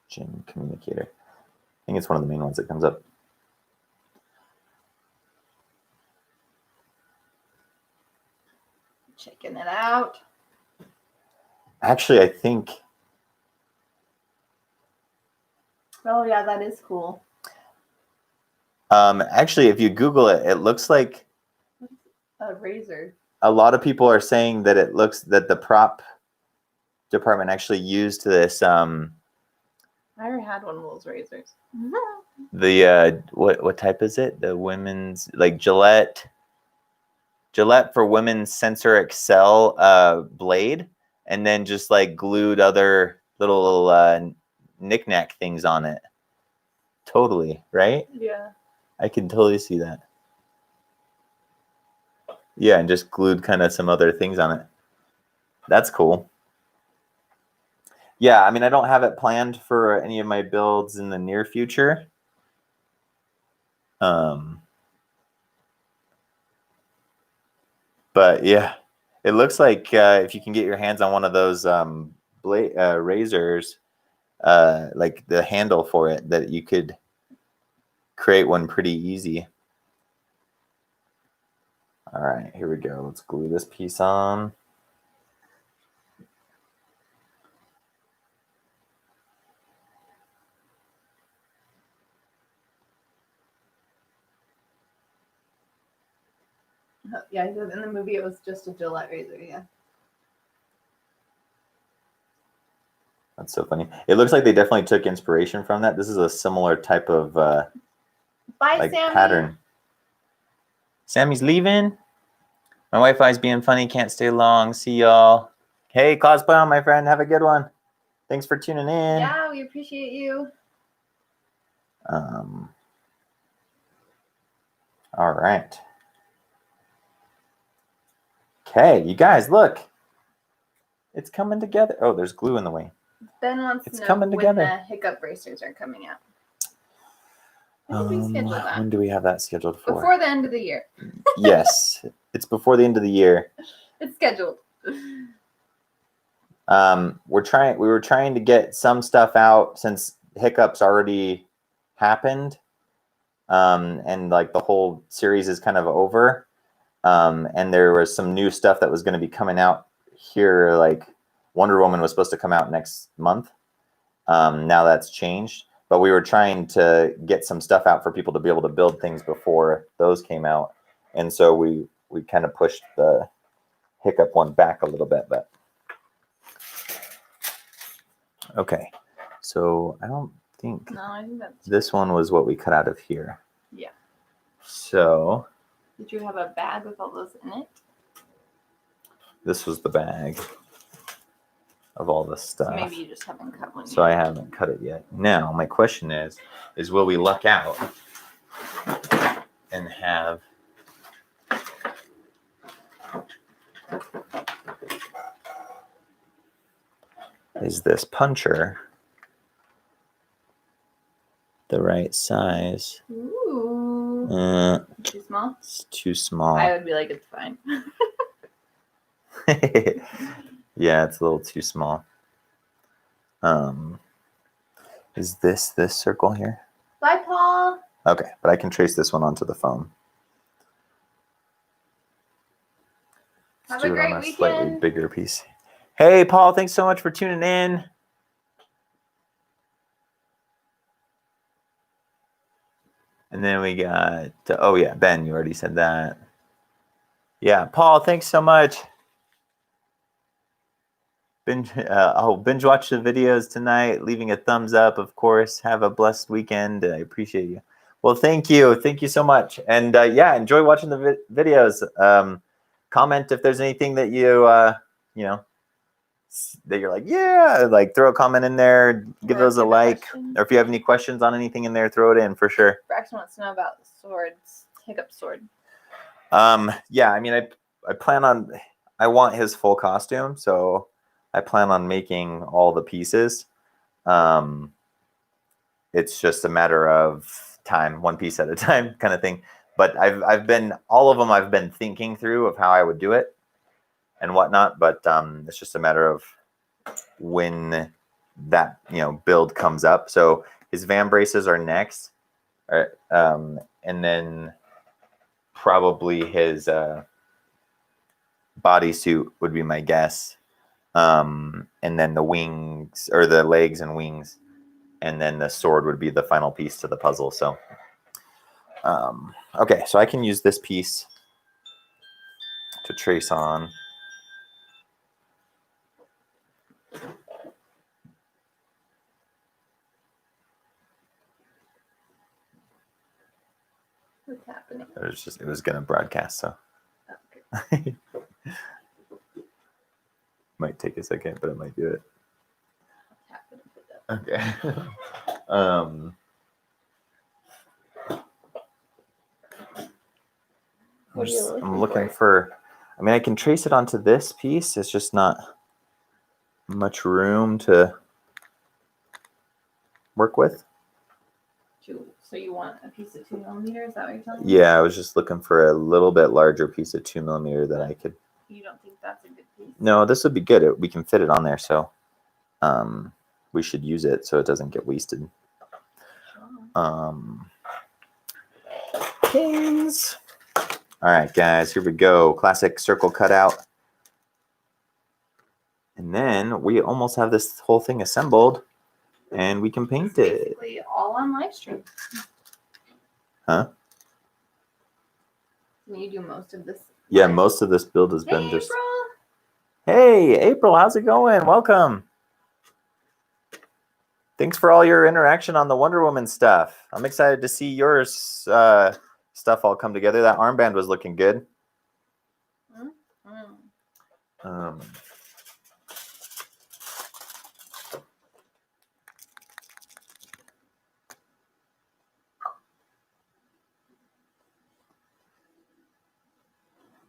Jim Communicator. I think it's one of the main ones that comes up. Checking it out. Actually, I think. Oh yeah, that is cool. Actually, if you Google it, it looks like a razor. A lot of people are saying that it looks that the prop department actually used this. I already had one of those razors. The what type is it? The women's like Gillette for women's Sensor Excel blade, and then just like glued other little knick-knack things on it. Totally, right? Yeah. I can totally see that. Yeah, and just glued kind of some other things on it. That's cool. Yeah, I mean, I don't have it planned for any of my builds in the near future. But yeah, it looks like if you can get your hands on one of those razors, like the handle for it, that you could create one pretty easy. All right, here we go. Let's glue this piece on. Yeah, he said in the movie it was just a Gillette razor. Yeah. That's so funny. It looks like they definitely took inspiration from that. This is a similar type of Bye, like Sammy. pattern. Sammy's leaving. My Wi-Fi's being funny. Can't stay long. See y'all. Hey, Cosplay, my friend. Have a good one. Thanks for tuning in. Yeah, we appreciate you. All right. Okay, you guys, look. It's coming together. Oh, there's glue in the way. Ben wants It's to know coming when together. the hiccup bracers are coming out. When did we schedule that? When do we have that scheduled for? Before the end of the year. Yes, it's before the end of the year. It's scheduled. We were trying to get some stuff out since hiccups already happened. And like the whole series is kind of over. And there was some new stuff that was going to be coming out here. Like Wonder Woman was supposed to come out next month. Now that's changed, but we were trying to get some stuff out for people to be able to build things before those came out. And so we kind of pushed the hiccup one back a little bit, but okay. So I don't think, I think that's this one was what we cut out of here. Yeah. So did you have a bag with all those in it? This was the bag of all the stuff. So maybe you just haven't cut one yet. So I haven't cut it yet. Now my question is will we luck out and have this puncher the right size? Ooh. Too small? It's too small. I would be like, it's fine. Yeah, it's a little too small. Is this circle here? Bye, Paul. Okay, but I can trace this one onto the phone. Have Let's do a it on great a weekend. slightly bigger piece. Hey, Paul, thanks so much for tuning in. And then we got, oh yeah, Ben, you already said that. Yeah, Paul, thanks so much. Binge watch the videos tonight, leaving a thumbs up, of course. Have a blessed weekend. I appreciate you. Well, thank you so much. And yeah, enjoy watching the videos. Comment if there's anything that you that you're like, yeah, like throw a comment in there, give those a like, or if you have any questions on anything in there, throw it in for sure. Braxton wants to know about swords, hiccup sword. Yeah, I mean, I plan on, I want his full costume, so I plan on making all the pieces. It's just a matter of time, one piece at a time kind of thing. But I've been, all of them I've been thinking through of how I would do it and whatnot, but it's just a matter of when that build comes up. So his van braces are next, and then probably his bodysuit would be my guess, and then the wings, or the legs and wings, and then the sword would be the final piece to the puzzle. So okay, so I can use this piece to trace on. What's happening? It was gonna broadcast, so Okay. might take a second, but it might do it. What's happening? Okay. What are you I'm looking for, I mean, I can trace it onto this piece. It's just not much room to work with. So you want a piece of 2mm? Is that what you're telling me? Yeah, I was just looking for a little bit larger piece of 2mm that I could. You don't think that's a good piece? No, this would be good. We can fit it on there, so we should use it so it doesn't get wasted. Pins. All right, guys, here we go. Classic circle cutout. And then we almost have this whole thing assembled, and we can paint it. Basically all on live stream. Huh? You do most of this. Yeah, most of this build has been just. April. Hey, April, how's it going? Welcome. Thanks for all your interaction on the Wonder Woman stuff. I'm excited to see yours stuff all come together. That armband was looking good.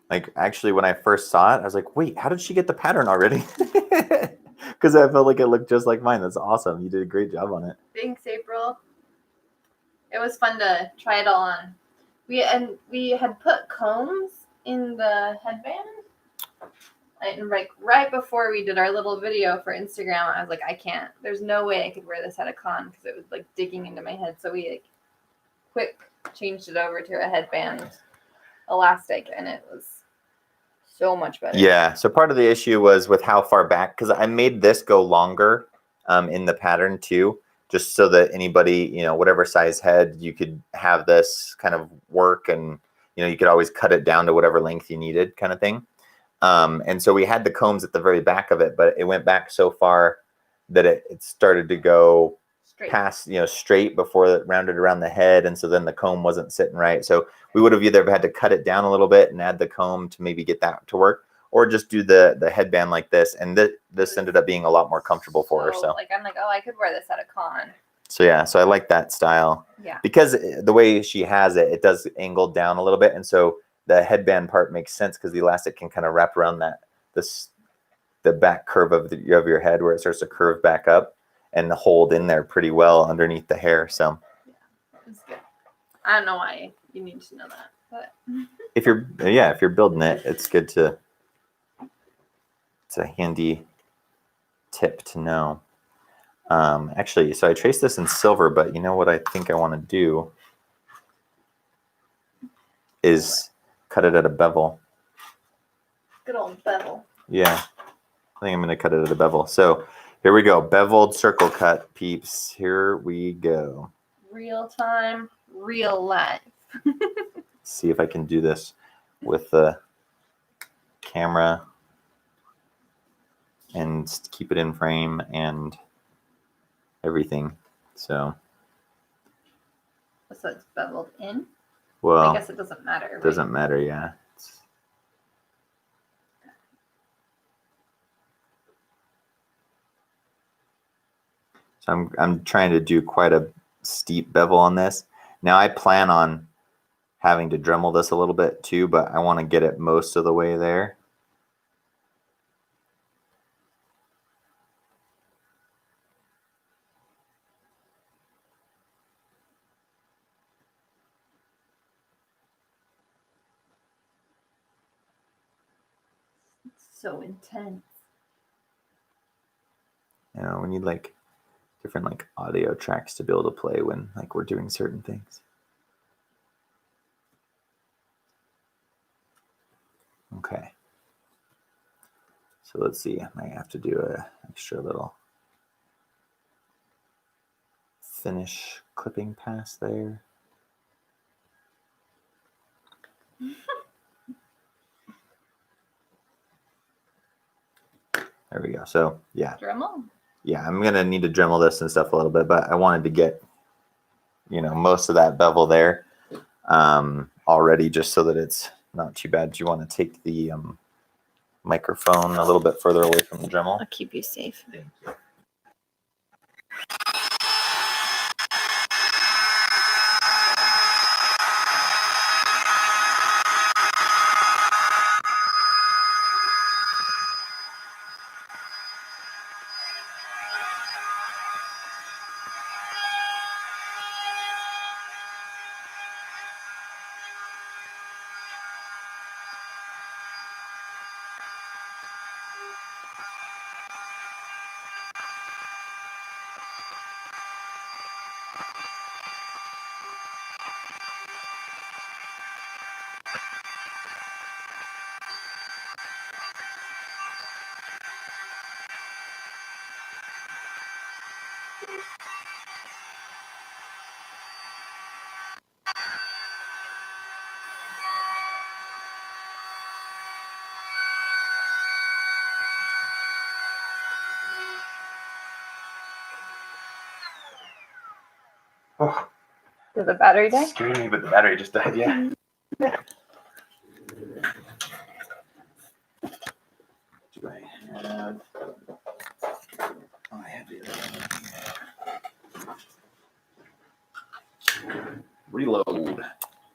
Like, actually, when I first saw it, I was like, wait, how did she get the pattern already? Because I felt like it looked just like mine. That's awesome. You did a great job on it. Thanks, April. It was fun to try it all on. We had put combs in the headband. And right before we did our little video for Instagram, I was like, I can't. There's no way I could wear this at a con because it was like digging into my head. So we quick changed it over to a headband elastic, and it was so much better. Yeah. So part of the issue was with how far back, because I made this go longer in the pattern too, just so that anybody, whatever size head, you could have this kind of work, and you could always cut it down to whatever length you needed, kind of thing. And so we had the combs at the very back of it, but it went back so far that it started to go past, straight before it rounded around the head. And so then the comb wasn't sitting right. So we would have either had to cut it down a little bit and add the comb to maybe get that to work, or just do the headband like this. And this ended up being a lot more comfortable for her. So I'm like, oh, I could wear this at a con. So yeah, so I like that style. Yeah. Because the way she has it, it does angle down a little bit. And so the headband part makes sense because the elastic can kind of wrap around the back curve of your head where it starts to curve back up and hold in there pretty well underneath the hair. So yeah, it's good. I don't know why you need to know that, but if you're building it, it's good to. It's a handy tip to know. Actually, so I traced this in silver, but you know what I think I want to do is cut it at a bevel. Good old bevel. Yeah, I think I'm going to cut it at a bevel. So here we go. Beveled circle cut, peeps. Here we go. Real time, real life. See if I can do this with the camera and keep it in frame and everything. So it's beveled in? Well, I guess it doesn't matter. It doesn't matter, yeah. So I'm trying to do quite a steep bevel on this. Now I plan on having to Dremel this a little bit too, but I want to get it most of the way there. It's so intense. We need like different like audio tracks to be able to play when like we're doing certain things. Okay. So let's see. I might have to do a extra little finish clipping pass there. There we go. So yeah. Dremel? Yeah, I'm gonna need to Dremel this and stuff a little bit, but I wanted to get, most of that bevel there already, just so that it's not too bad. Do you want to take the microphone a little bit further away from the Dremel? I'll keep you safe. Thank you. Oh, Did the battery die? scared me, but the battery just died. Yeah. Do I have? Oh, I have the other one. Reload.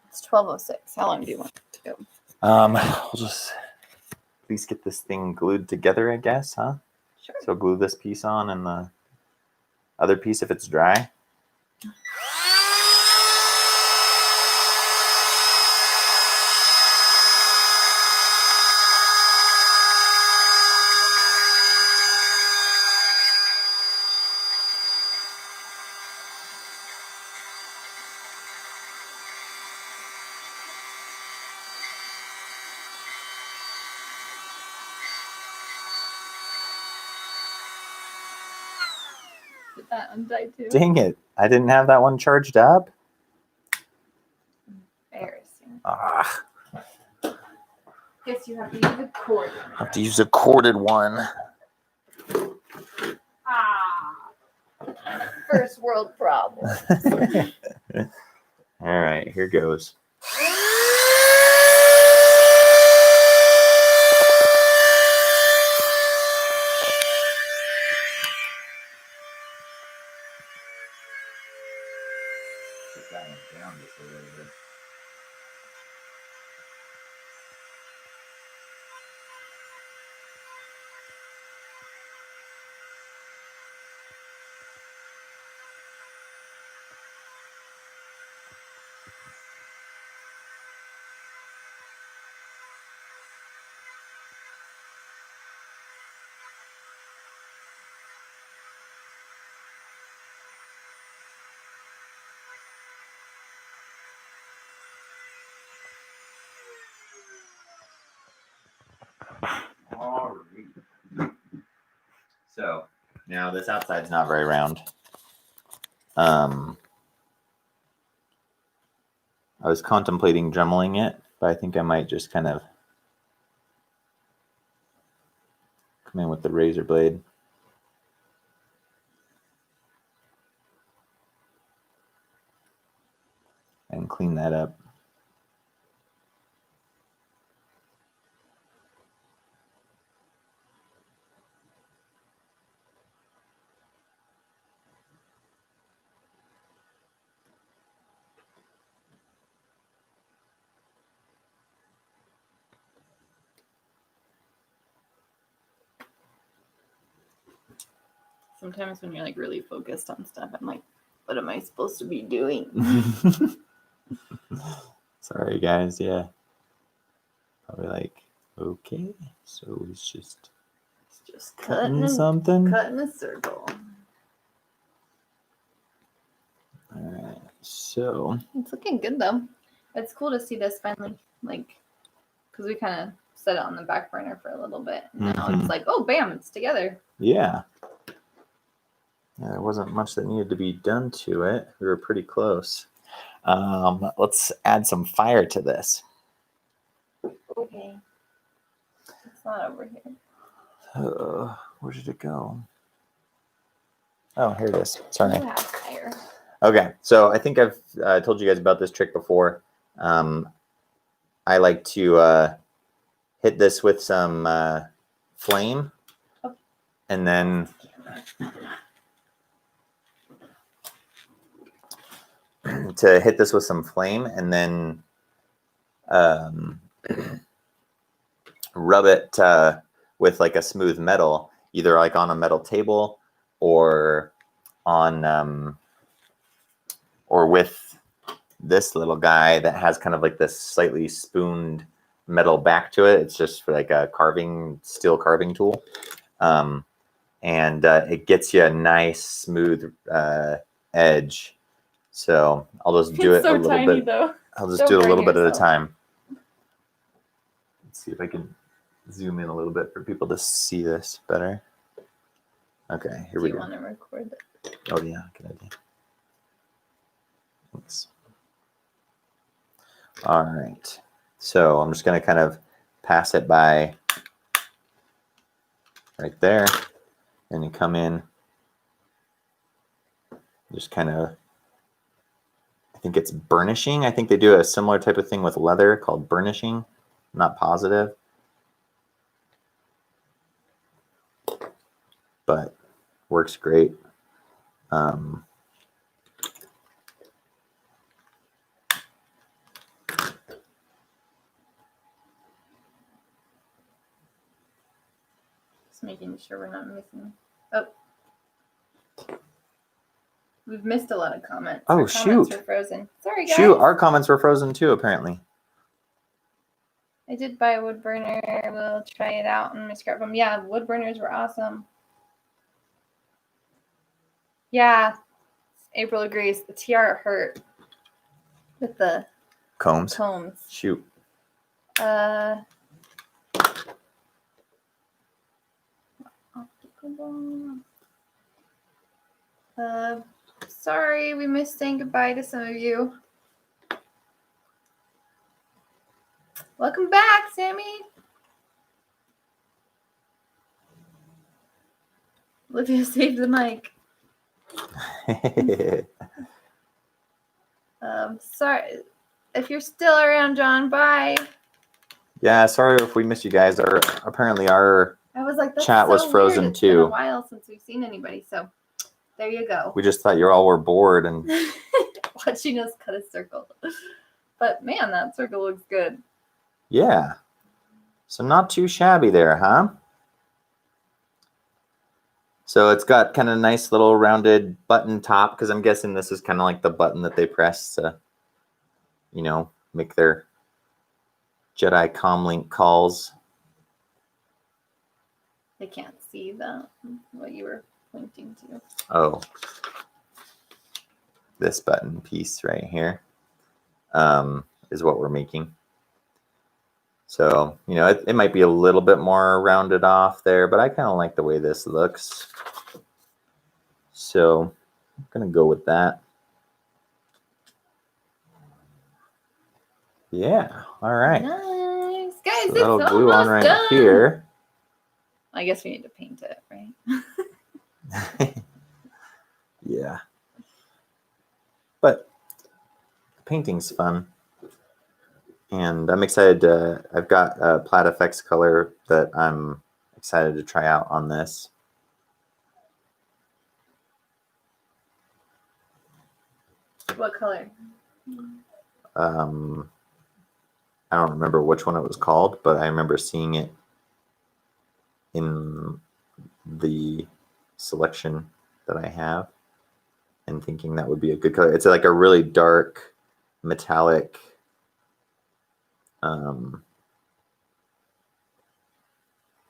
It's 12:06. How long do you want it to go? We'll just at least get this thing glued together, I guess, huh? Sure. So glue this piece on and the other piece if it's dry. Did that untie too? Dang it. I didn't have that one charged up. Embarrassing. Ah, Guess you have to use a cord. I have to use a corded one. Ah. First world problem. All right, here goes. Put that one down just a little bit. All right. So now this outside's not very round. I was contemplating dremeling it, but I think I might just kind of come in with the razor blade. And clean that up. Sometimes when you're like really focused on stuff, I'm like, what am I supposed to be doing? Sorry, guys. Yeah. Probably like, okay, so it's just cutting something. Cutting a circle. All right, so It's looking good though. It's cool to see this finally, like, because we kind of set it on the back burner for a little bit. Now it's like, oh, bam, it's together. Yeah, there wasn't much that needed to be done to it. We were pretty close. Let's add some fire to this. Okay. It's not over here. Where did it go? Oh, here it is. Sorry. You have fire. Okay, so I think I've told you guys about this trick before. I like to hit this with some flame, and then to hit this with some flame, and then rub it with like a smooth metal, either like on a metal table or on or with this little guy that has kind of like this slightly spooned metal back to it. It's just for like a steel carving tool. And it gets you a nice smooth edge. So I'll just do It's it so a little tiny, bit. though. I'll just Don't do it a burn little bit at a yourself. time. Let's see if I can zoom in a little bit for people to see this better. Okay, here we go. Do you want to record it? Oh yeah, good idea. Thanks. All right. So I'm just going to kind of pass it by right there and then come in. Just kind of, I think it's burnishing. I think they do a similar type of thing with leather called burnishing. I'm not positive. But works great. Just making sure we're not missing. Oh. We've missed a lot of comments. Oh, Our shoot. comments were frozen. Sorry, guys. Shoot, our comments were frozen too, apparently. I did buy a wood burner. We'll try it out and scrap them. Yeah, wood burners were awesome. Yeah, April agrees. The TR hurt with the Combs. Shoot. Sorry, we missed saying goodbye to some of you. Welcome back, Sammy. Olivia saved the mic. Sorry. If you're still around, John, bye. Yeah, sorry if we missed you guys. Apparently our I was like, that's chat was so frozen weird. It's too. been a while since we've seen anybody, so there you go. We just thought you all were bored and watching us cut a circle. But man, that circle looks good. yeah. So not too shabby there, huh? So it's got kind of nice little rounded button top because I'm guessing this is kind of like the button that they press to, you know, make their Jedi Comlink calls. They can't see what you were pointing to. Oh, this button piece right here is what we're making. So, you know, it might be a little bit more rounded off there, but I kind of like the way this looks. So I'm going to go with that. Yeah. All right. Nice. Guys, So it's that'll glue on almost right done. here. I guess we need to paint it, right? Yeah. But painting's fun. And I'm excited I've got a Plaid Effects color that I'm excited to try out on this. What color? I don't remember which one it was called, but I remember seeing it in the selection that I have and thinking that would be a good color. It's like a really dark metallic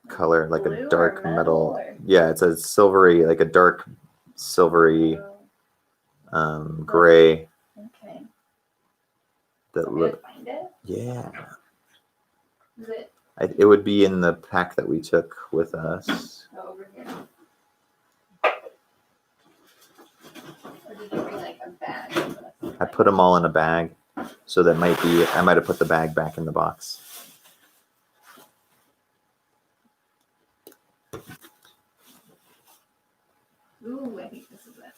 color, like Blue a dark or metal. or? Yeah, it's a silvery, like a dark silvery gray. Okay. That look. Find it? Yeah. Is it? It would be in the pack that we took with us. Oh, over here. Or did you bring like a bag? I put them all in a bag, so that might be. I might have put the bag back in the box. Ooh, I think this is it.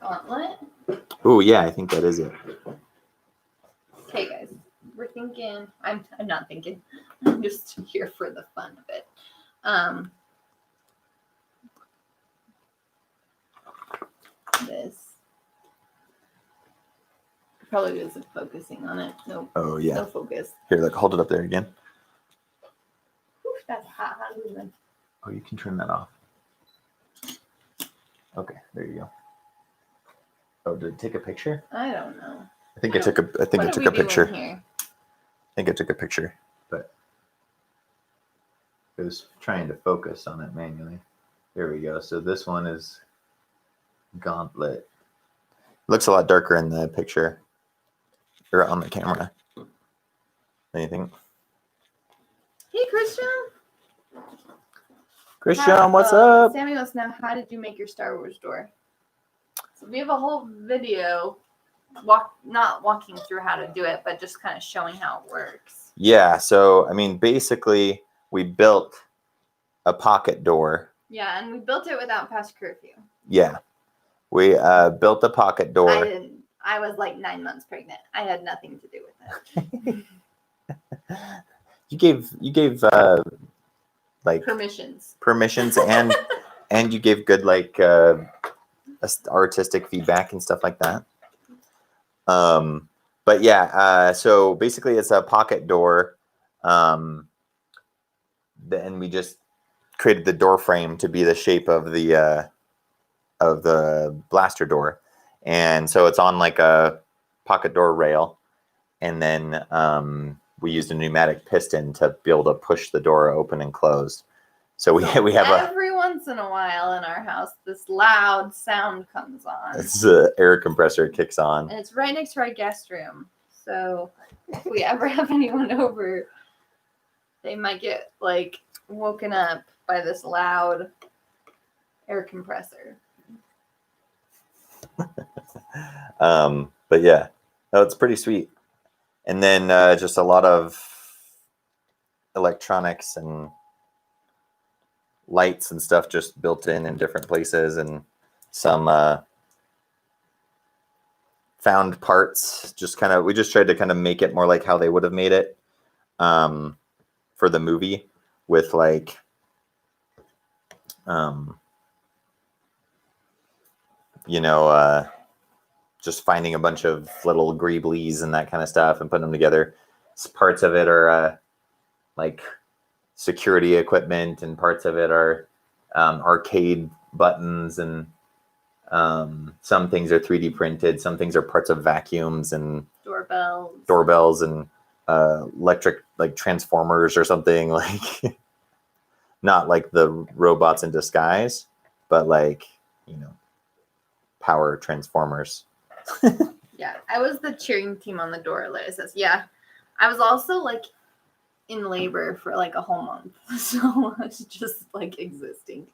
Gauntlet. Ooh, yeah, I think that is it. Okay, guys, we're thinking. I'm not thinking. I'm just here for the fun of it. This probably isn't focusing on it. Nope. Oh yeah. No focus. Here, look, hold it up there again. Oof, that's hot. Movement. Oh, you can turn that off. Okay, there you go. Oh, did it take a picture? I don't know. I think I took a picture. Here? I think I took a picture, but I was trying to focus on it manually. There we go. So this one is Gauntlet. Looks a lot darker in the picture or on the camera. Anything? Hey, Christian. Christian, what's up? Sammy wants to know, how did you make your Star Wars door? So we have a whole video, not walking through how to do it, but just kind of showing how it works. Yeah. So I mean, basically, we built a pocket door. Yeah, and we built it without past curfew. Yeah, we built a pocket door. I didn't. I was like 9 months pregnant. I had nothing to do with it. You gave like permissions and and you gave good like artistic feedback and stuff like that. But yeah, so basically it's a pocket door. Then we just created the door frame to be the shape of the blaster door, and so it's on like a pocket door rail, and then we used a pneumatic piston to be able to push the door open and closed. So we have every once in a while in our house, this loud sound comes on. It's the air compressor kicks on, and it's right next to our guest room. So if we ever have anyone over, they might get like woken up by this loud air compressor. But yeah, no, it's pretty sweet. And then just a lot of electronics and lights and stuff just built in different places, and some found parts. We just tried to kind of make it more like how they would have made it for the movie, with like just finding a bunch of little greeblies and that kind of stuff and putting them together. Parts of it are like security equipment, and parts of it are arcade buttons, and some things are 3D printed. Some things are parts of vacuums and doorbells and electric like transformers or something, like not like the robots in disguise, but like, power transformers. Yeah, I was the cheering team on the door. It says, yeah, I was also like in labor for like a whole month, so it's just like existing.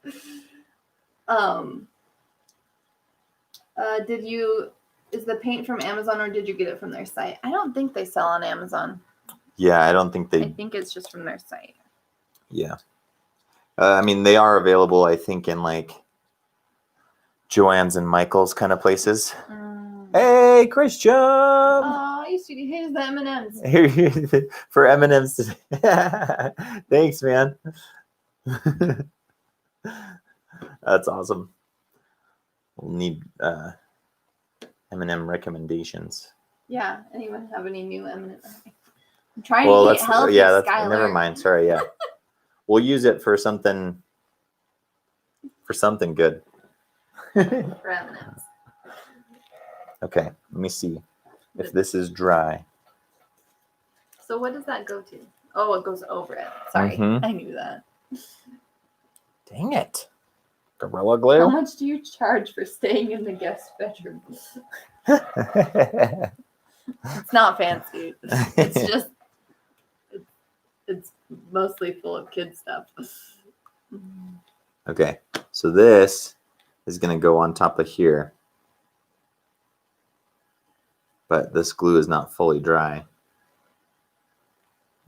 Is the paint from Amazon, or did you get it from their site? I don't think they sell on Amazon. Yeah, I think it's just from their site. Yeah. I mean, they are available, I think, in like Joann's and Michael's kind of places. Hey, Christian! Oh, you sweetie. Here's the M&Ms. Here for M&Ms today. Thanks, man. That's awesome. We'll need M&M recommendations. Yeah. Anyone have any new M&Ms? I'm trying to get healthy, Skylar. Never mind. Sorry, yeah. We'll use it for something good. For M&Ms. Okay, let me see if this is dry. So what does that go to? Oh, it goes over it. Sorry, I knew that. Dang it. Gorilla Glue? How much do you charge for staying in the guest bedroom? It's not fancy. It's just, it's mostly full of kid stuff. Okay, so this is going to go on top of here. But this glue is not fully dry.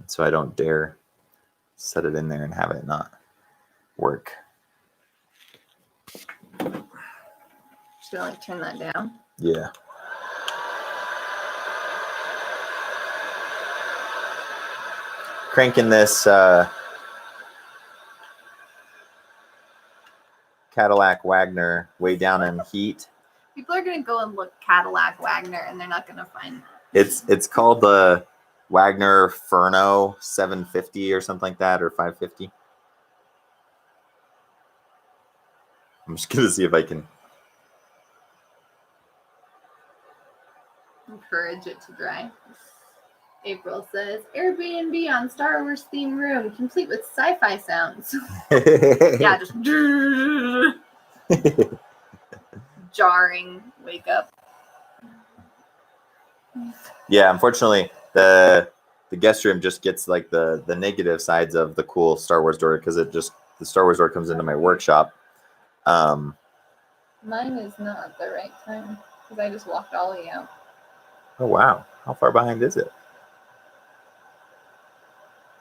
So I don't dare set it in there and have it not work. Just gonna like turn that down. Yeah. Cranking this Cadillac Wagner way down in heat. People are gonna go and look Cadillac Wagner, and they're not gonna find that. It's called the Wagner Furno 750 or something like that, or 550. I'm just gonna see if I can. encourage it to dry. April says, Airbnb on Star Wars theme room, complete with sci-fi sounds. Yeah, just jarring wake up. Yeah, unfortunately, the guest room just gets like the negative sides of the cool Star Wars door because the Star Wars door comes into my workshop. Mine is not the right time because I just walked Ollie out. Oh wow, how far behind is it?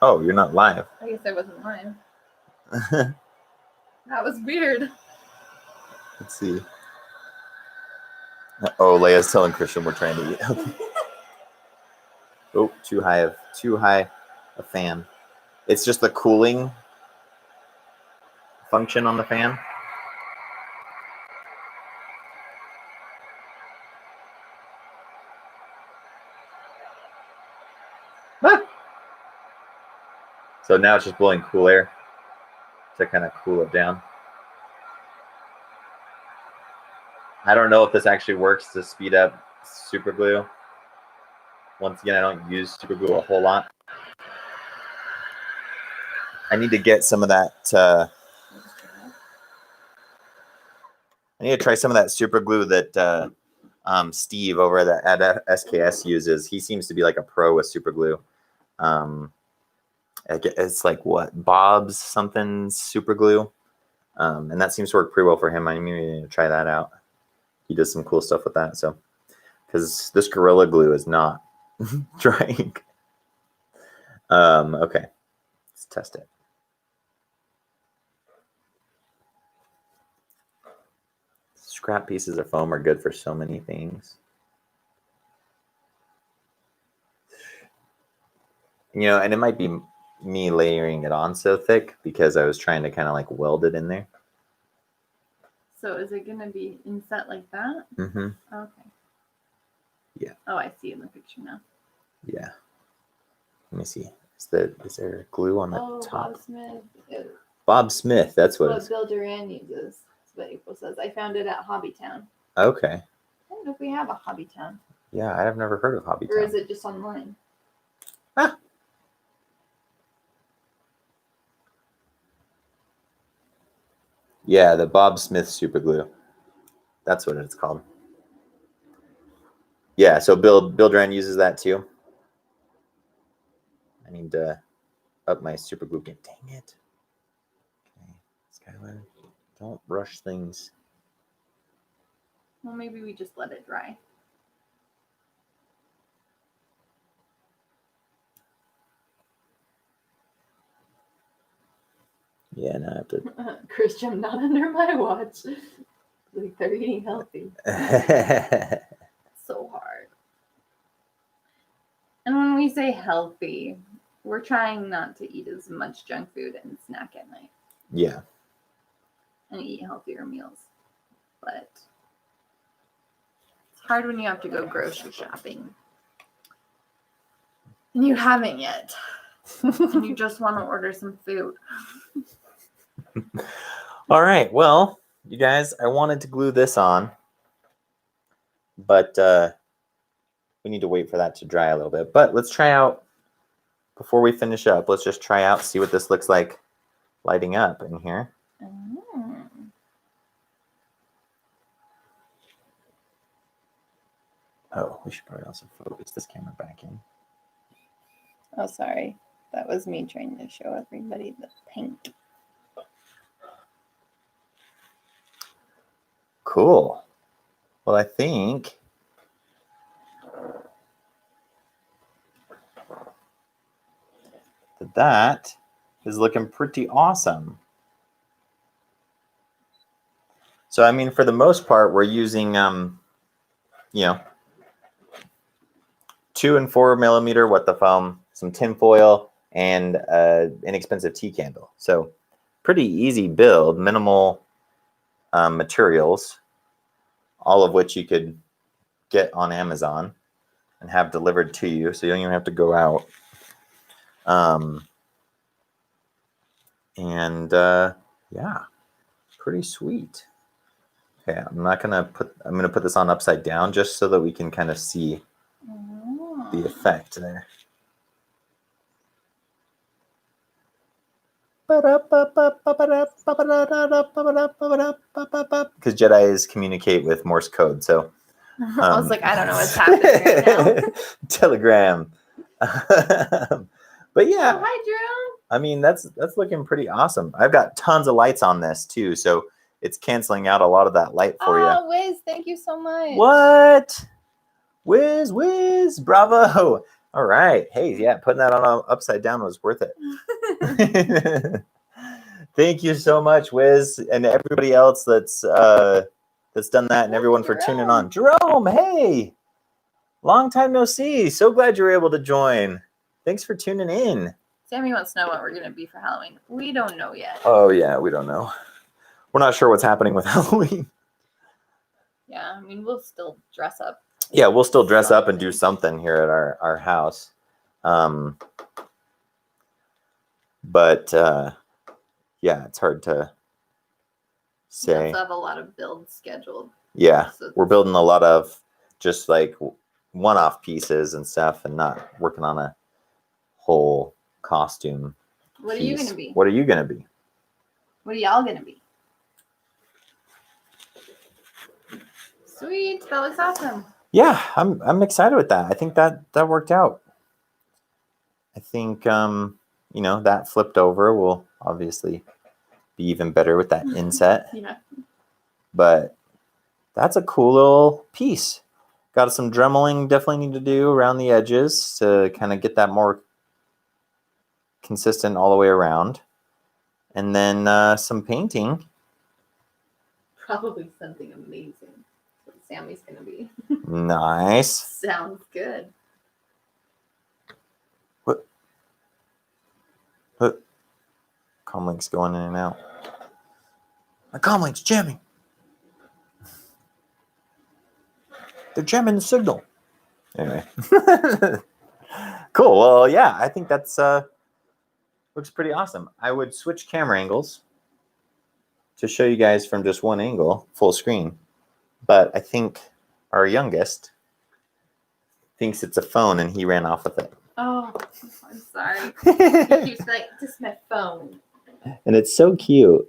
Oh, you're not live. I guess I wasn't live. That was weird. Let's see. Oh, Leia's telling Christian we're trying to eat. Oh, too high a fan. It's just the cooling function on the fan. Ah! So now it's just blowing cool air to kind of cool it down. I don't know if this actually works to speed up super glue. Once again, I don't use super glue a whole lot. I need to get some of that. I need to try some of that super glue that Steve over at SKS uses. He seems to be like a pro with super glue. It's like what, Bob's something super glue, and that seems to work pretty well for him. I need to try that out. He does some cool stuff with that. So, because this Gorilla Glue is not drying. Okay, let's test it. Scrap pieces of foam are good for so many things. You know, and it might be me layering it on so thick because I was trying to kind of like weld it in there. So is it going to be inset like that? Mm-hmm. Okay. Yeah. Oh, I see in the picture now. Yeah. Let me see. Is there glue on the top? Bob Smith. Bob Smith, that's what Bill Duran uses. That's what April says. I found it at Hobbytown. Okay. I don't know if we have a Hobbytown. Yeah, I've never heard of Hobbytown. Or is it just online? Ah. Yeah, the Bob Smith super glue. That's what it's called. Yeah, so Bill Duran uses that too. I need to up my super glue game. Dang it. Okay, Skylar, don't rush things. Well, maybe we just let it dry. Yeah, no, I have to. Christian, not under my watch. Like they're eating healthy. So hard. And when we say healthy, we're trying not to eat as much junk food and snack at night. Yeah. And eat healthier meals. But it's hard when you have to go grocery shopping. And you haven't yet. And you just want to order some food. All right. Well, you guys, I wanted to glue this on, but we need to wait for that to dry a little bit. But let's try out, before we finish up, let's just try out, see what this looks like lighting up in here. Oh, we should probably also focus this camera back in. Oh, sorry. That was me trying to show everybody the paint. Cool. Well, I think that is looking pretty awesome. So, I mean, for the most part, we're using, 2 and 4 millimeter what the foam, some tin foil, and an inexpensive tea candle. So, pretty easy build, minimal materials, all of which you could get on Amazon and have delivered to you, so you don't even have to go out. Yeah, pretty sweet. Okay, I'm gonna put this on upside down just so that we can kind of see the effect there. Because Jedis communicate with Morse code, so I was like, I don't know what's happening right now. Telegram. But yeah, Oh, hi, Drew. I mean that's looking pretty awesome. I've got tons of lights on this too, so it's canceling out a lot of that light for you. Oh, Wiz, thank you so much. What? Whiz, bravo. All right. Hey, yeah, putting that on upside down was worth it. Thank you so much, Wiz, and everybody else that's done that, and everyone for tuning on. Jerome, hey, long time no see. So glad you were able to join. Thanks for tuning in. Sammy wants to know what we're gonna be for Halloween. We don't know yet. Oh yeah, we don't know. We're not sure what's happening with Halloween. Yeah, I mean, we'll still dress up. Yeah, we'll still dress up and do something here at our house. But yeah, it's hard to say. We also have a lot of builds scheduled. Yeah, So we're building a lot of just like one-off pieces and stuff, and not working on a whole costume. What are you gonna be? What are you gonna be? What are y'all gonna be? Sweet, that looks awesome. Yeah, I'm excited with that. I think that worked out. I think you know, that flipped over will obviously be even better with that inset. Yeah. But that's a cool little piece. Got some dremeling definitely need to do around the edges to kind of get that more consistent all the way around. And then some painting. Probably something amazing. That's what Sammy's gonna be. Nice. Sounds good. What? Comlink's going in and out. My comlink's jamming. They're jamming the signal. Anyway. Cool. Well, yeah, I think that's looks pretty awesome. I would switch camera angles to show you guys from just one angle, full screen. But I think our youngest thinks it's a phone and he ran off with it. Oh, I'm sorry. He keeps like, just my phone. And it's so cute.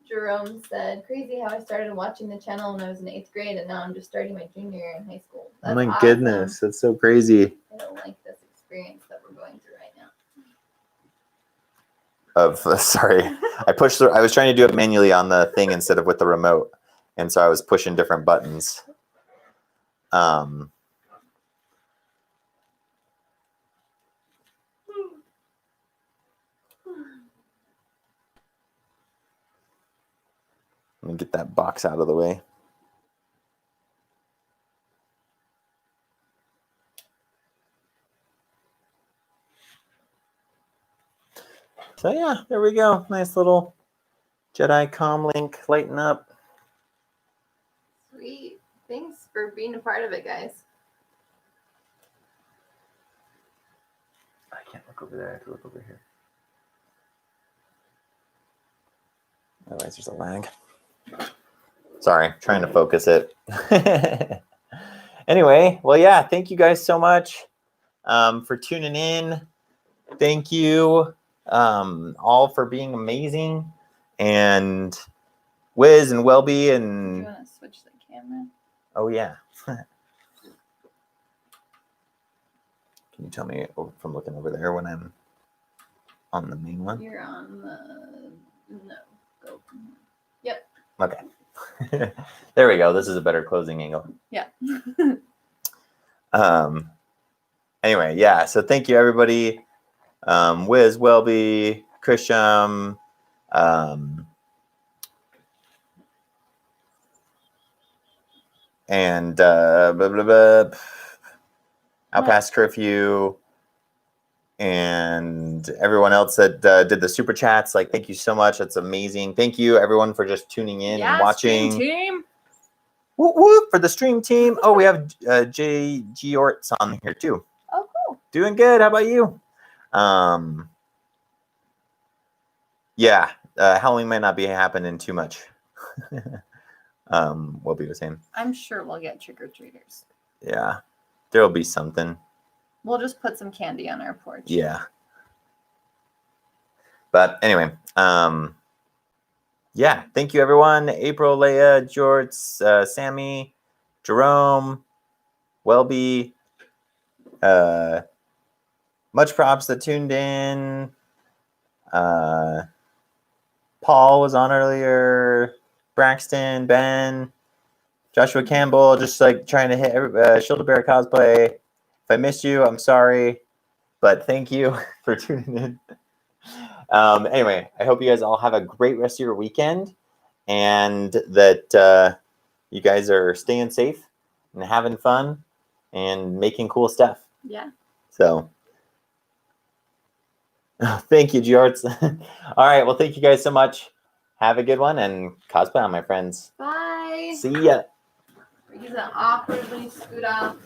Jerome said, crazy how I started watching the channel when I was in 8th grade and now I'm just starting my junior year in high school. That's Oh my awesome. goodness, that's so crazy. I don't like this experience that we're going through right now. Sorry, I was trying to do it manually on the thing instead of with the remote. And so I was pushing different buttons. Let me get that box out of the way. So yeah, there we go. Nice little Jedi Comlink lighting up. Sweet. Thanks for being a part of it, guys. I can't look over there. I have to look over here. Otherwise, there's a lag. Sorry, trying to focus it. Anyway, well, yeah, thank you guys so much for tuning in. Thank you all for being amazing. And Wiz and Welby and... Do you want to switch the camera? Oh, yeah. Can you tell me from looking over there when I'm on the main one? You're on the... No. Go. Yep. Okay. There we go. This is a better closing angle. Yeah. Anyway, yeah. So thank you, everybody. Wiz, Welby, Krisham, and blah, blah, blah, Out Past Curfew, and everyone else that did the super chats. Like, thank you so much. That's amazing. Thank you, everyone, for just tuning in and watching. Stream team. Whoop, whoop, for the stream team. Oh, we have J.G. Orts on here, too. Oh, cool. Doing good. How about you? Yeah, Halloween might not be happening too much. What we were saying. I'm sure we'll get trick-or-treaters. Yeah. There'll be something. We'll just put some candy on our porch. Yeah. But anyway, yeah, thank you everyone. April, Leia, Jorts, Sammy, Jerome, Welby, much props that tuned in. Paul was on earlier, Braxton, Ben, Joshua Campbell, just like trying to hit Shield Bear cosplay. If I missed you, I'm sorry, but thank you for tuning in. Anyway, I hope you guys all have a great rest of your weekend, and that you guys are staying safe and having fun and making cool stuff. Yeah. So, thank you, Jorts. All right, well, thank you guys so much. Have a good one, and cosplay on, my friends. Bye. See ya. He's gonna awkwardly scoot off.